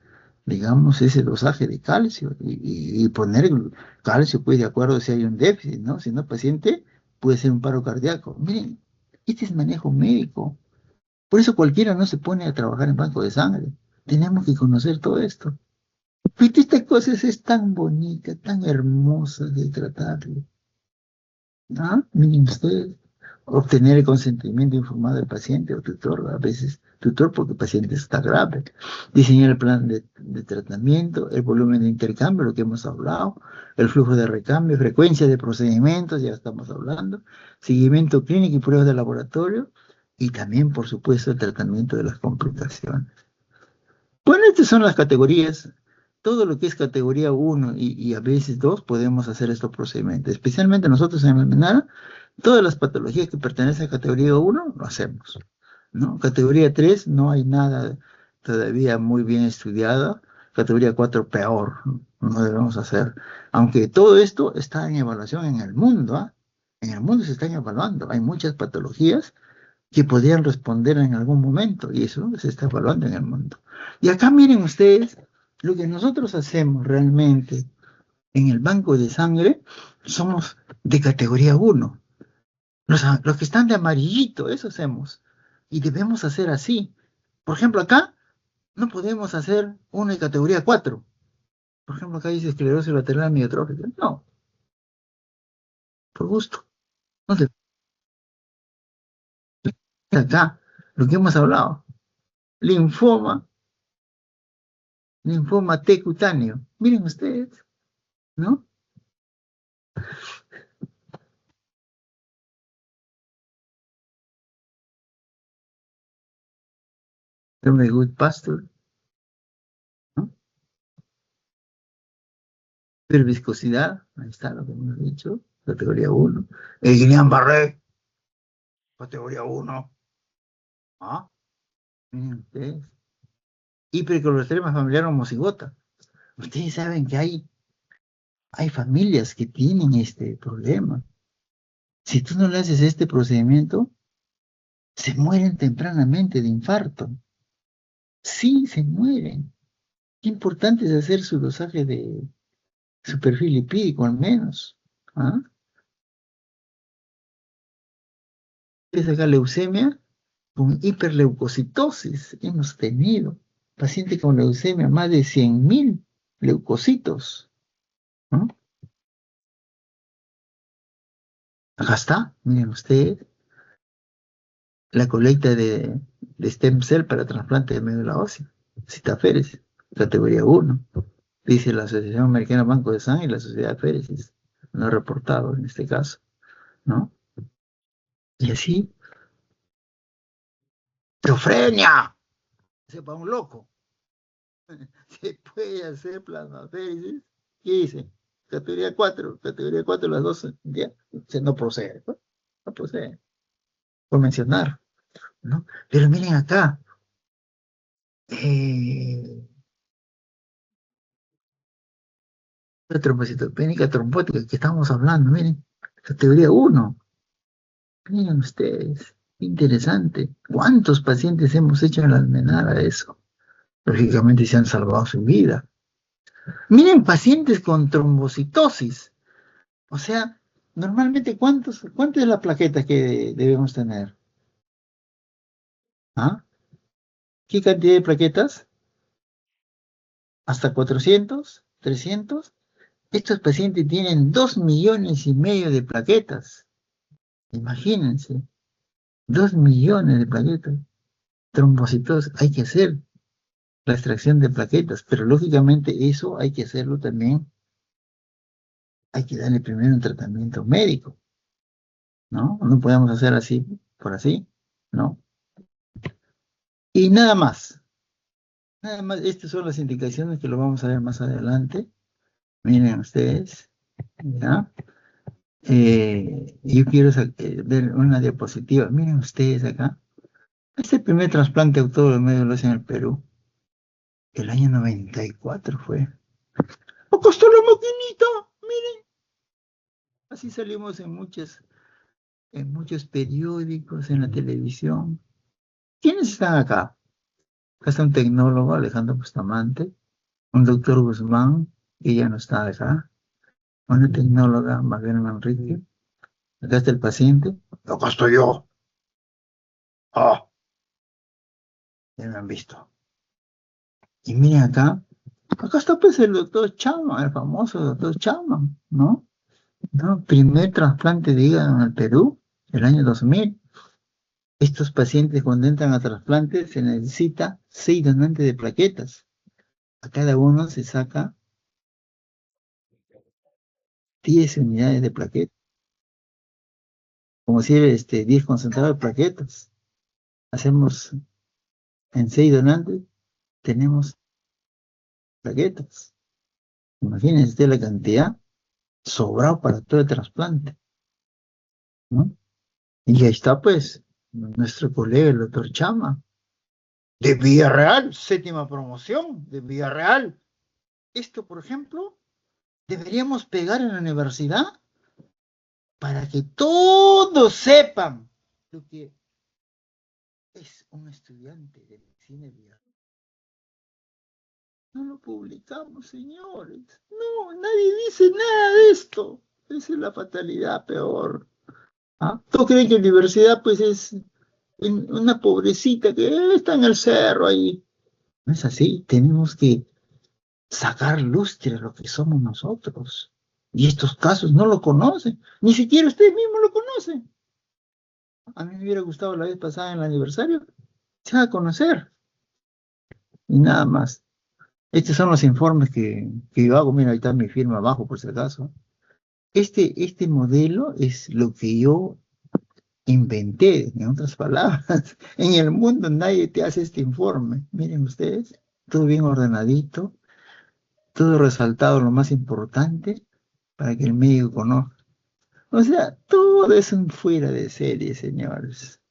digamos, ese dosaje de calcio y poner el calcio, pues, de acuerdo si hay un déficit, ¿no? Si no, el paciente puede ser un paro cardíaco. Miren, este es manejo médico. Por eso cualquiera no se pone a trabajar en banco de sangre. Tenemos que conocer todo esto. Pero esta cosa es tan bonita, tan hermosa de tratarlo. Miren ustedes, obtener el consentimiento informado del paciente o tutor, a veces tutor porque el paciente está grave, diseñar el plan de tratamiento, el volumen de intercambio, lo que hemos hablado, el flujo de recambio, frecuencia de procedimientos, ya estamos hablando, seguimiento clínico y pruebas de laboratorio, y también, por supuesto, el tratamiento de las complicaciones. Bueno, estas son las categorías. Todo lo que es categoría uno y a veces 2 podemos hacer estos procedimientos. Especialmente nosotros en Almenara, todas las patologías que pertenecen a categoría uno lo hacemos, ¿no? Categoría 3 no hay nada todavía muy bien estudiado. Categoría 4 peor, no debemos hacer. Aunque todo esto está en evaluación en el mundo, ¿ah? En el mundo se están evaluando. Hay muchas patologías que podrían responder en algún momento, y eso se está evaluando en el mundo. Y acá miren ustedes, lo que nosotros hacemos realmente en el banco de sangre, somos de categoría uno. Los que están de amarillito, eso hacemos. Y debemos hacer así. Por ejemplo, acá no podemos hacer uno de categoría 4. Por ejemplo, acá dice esclerosis lateral amiotrófica. No, por gusto. No se acá lo que hemos hablado. Linfoma, linfoma T cutáneo. Miren ustedes, ¿no? Very good pastor, ¿no? Hiperviscosidad, ahí está lo que hemos dicho, categoría uno. El Guillain-Barré, categoría uno. Miren ustedes. Hipercolesterolemia familiar homocigota. Ustedes saben que hay familias que tienen este problema. Si tú no le haces este procedimiento, se mueren tempranamente de infarto. Sí, se mueren. Qué importante es hacer su dosaje de su perfil lipídico al menos. ¿Ah? Es acá leucemia con hiperleucocitosis. Hemos tenido pacientes con leucemia, más de 100.000 leucocitos, ¿no? Acá está, miren ustedes, la colecta de stem cell para trasplante de médula ósea, Citaferesis, categoría uno, dice la Asociación Americana Banco de Sangre y la Sociedad Féresis, no ha reportado en este caso, ¿no? Y así, esquizofrenia. sepa un loco. Se puede hacer plasmaféresis. ¿Qué dice? Categoría 4 las dos, ya, no procede, ¿no? No procede, por mencionar, ¿no? Pero miren acá, la trombocitopénica trombótica que estamos hablando, miren, categoría 1, miren ustedes, interesante. ¿Cuántos pacientes hemos hecho en la almenara eso? Lógicamente se han salvado su vida. Miren, pacientes con trombocitosis. O sea, normalmente, ¿cuántas es la plaqueta que debemos tener? ¿Ah? ¿Qué cantidad de plaquetas? ¿Hasta 400? ¿300? Estos pacientes tienen 2,5 millones de plaquetas. Imagínense, 2 millones de plaquetas. Trombocitosis, hay que hacer la extracción de plaquetas, pero lógicamente eso hay que hacerlo también, hay que darle primero un tratamiento médico, ¿no? No podemos hacer así por así, ¿no? Y nada más. Nada más, estas son las indicaciones que lo vamos a ver más adelante. Miren ustedes, ¿ya? Yo quiero ver una diapositiva. Miren ustedes acá. Este primer trasplante autólogo de médula ósea en el Perú, el año 94 fue. ¡Me costó la maquinita! Miren. Así salimos en muchos periódicos, en la televisión. ¿Quiénes están acá? Acá está un tecnólogo, Alejandro Bustamante, un doctor Guzmán, que ya no está acá, una tecnóloga, Magdalena Manrique. Acá está el paciente. Acá estoy yo. Ah, ya me han visto. Y miren acá. Acá está pues el doctor Chauman, el famoso doctor Chauman, ¿no? ¿No? Primer trasplante de hígado en el Perú, el año 2000. Estos pacientes cuando entran a trasplante se necesita 6 donantes de plaquetas. A cada uno se saca 10 unidades de plaquetas. Como si 10 concentrados de plaquetas. Hacemos en 6 donantes, tenemos plaquetas. Imagínense usted la cantidad sobrado para todo el trasplante, ¿no? Y ahí está, pues, nuestro colega, el doctor Chama, de Villarreal, séptima promoción de Villarreal. Esto, por ejemplo, deberíamos pegar en la universidad para que todos sepan lo que es un estudiante de medicina de Villarreal. No lo publicamos, señores. No, nadie dice nada de esto. Esa es la fatalidad peor. ¿Ah? ¿Todos creen que la universidad, pues, es una pobrecita que está en el cerro ahí? No es así. Tenemos que sacar lustre a lo que somos nosotros. Y estos casos no lo conocen. Ni siquiera ustedes mismos lo conocen. A mí me hubiera gustado la vez pasada en el aniversario. Se va a conocer. Y nada más. Estos son los informes que yo hago. Mira, ahí está mi firma abajo, por si acaso. Este modelo es lo que yo inventé, en otras palabras. En el mundo nadie te hace este informe. Miren ustedes, todo bien ordenadito, todo resaltado lo más importante para que el médico conozca. O sea, todo es un fuera de serie, señores.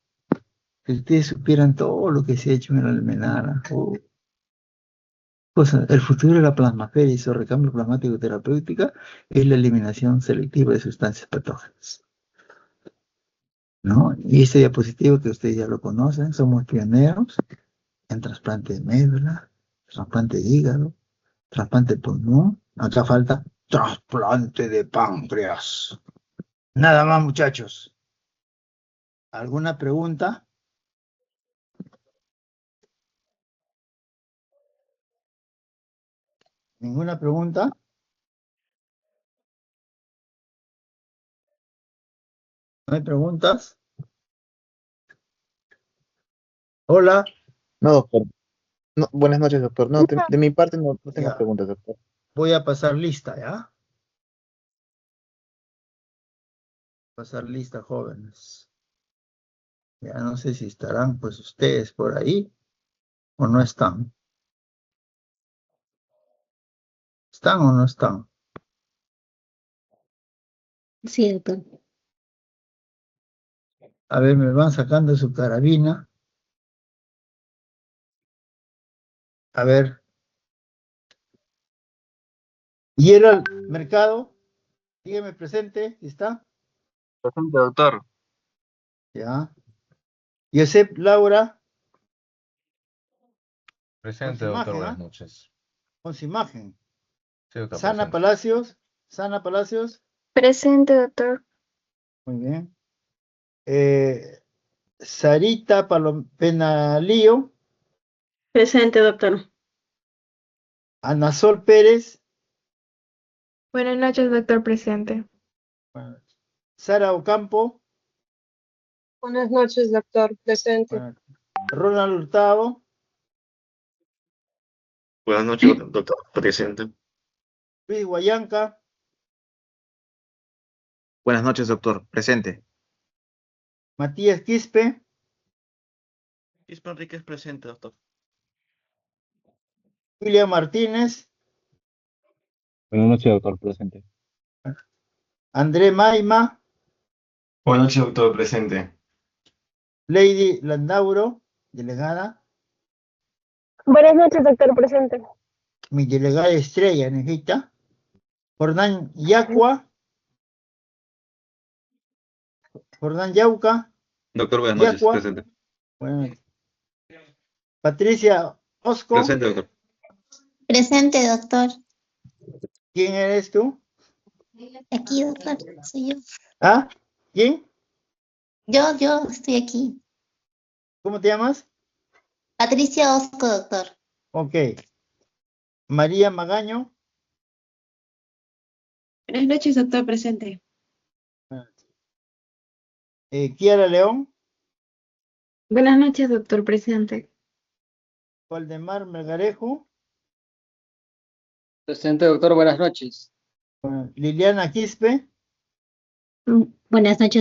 Si ustedes supieran todo lo que se ha hecho en la almenara. El futuro de la plasmaféresis o recambio plasmático terapéutica es la eliminación selectiva de sustancias patógenas, ¿no? Y este diapositivo que ustedes ya lo conocen, somos pioneros en trasplante de médula, trasplante de hígado, trasplante de pulmón. Acá falta trasplante de páncreas. Nada más, muchachos. ¿Alguna pregunta? ¿Ninguna pregunta? ¿No hay preguntas? Hola. No, doctor. No, buenas noches, doctor. No, de mi parte no tengo Ya, preguntas, doctor. voy a pasar lista, ¿ya? Pasar lista, jóvenes. Ya no sé si estarán, pues, ustedes por ahí. ¿O no están? ¿Están o no están? Sí, doctor. A ver, me van sacando su carabina. A ver. Gerald Mercado, dígame presente, ¿está? Presente, doctor. Ya. Josep Laura, Presente, Con su doctor, imagen, buenas ¿ah? noches. con su imagen. Sí, doctor, Sana presente. Palacios, Presente, doctor. muy bien. Sarita Penalío, Presente, doctor. Ana Sol Pérez, Buenas noches, doctor. Presente. Sara Ocampo, Buenas noches, doctor. Presente. Ronald Hurtado, Buenas noches, doctor. Presente. Luis Guayanca, Buenas noches, doctor. Presente. Matías Quispe, Quispe Enríquez presente, doctor. William Martínez, Buenas noches, doctor. Presente. André Maima, Buenas noches, doctor. Presente. Lady Landauro, delegada, Buenas noches, doctor. Presente. mi delegada estrella, Nejita, Jordán Yauca, Doctor, buenas noches. Yacua, Presente. bueno, Patricia Osco, Presente, doctor. Presente, doctor. ¿quién eres tú? Aquí, doctor. Soy yo. ¿Ah? ¿Quién? Yo estoy aquí. ¿Cómo te llamas? Patricia Osco, doctor. Ok. María Magaño, Buenas noches, doctor. Presente. Kiara León, Buenas noches, doctor. Presente. Waldemar Melgarejo, Presente, doctor, buenas noches. Liliana Quispe, Buenas noches.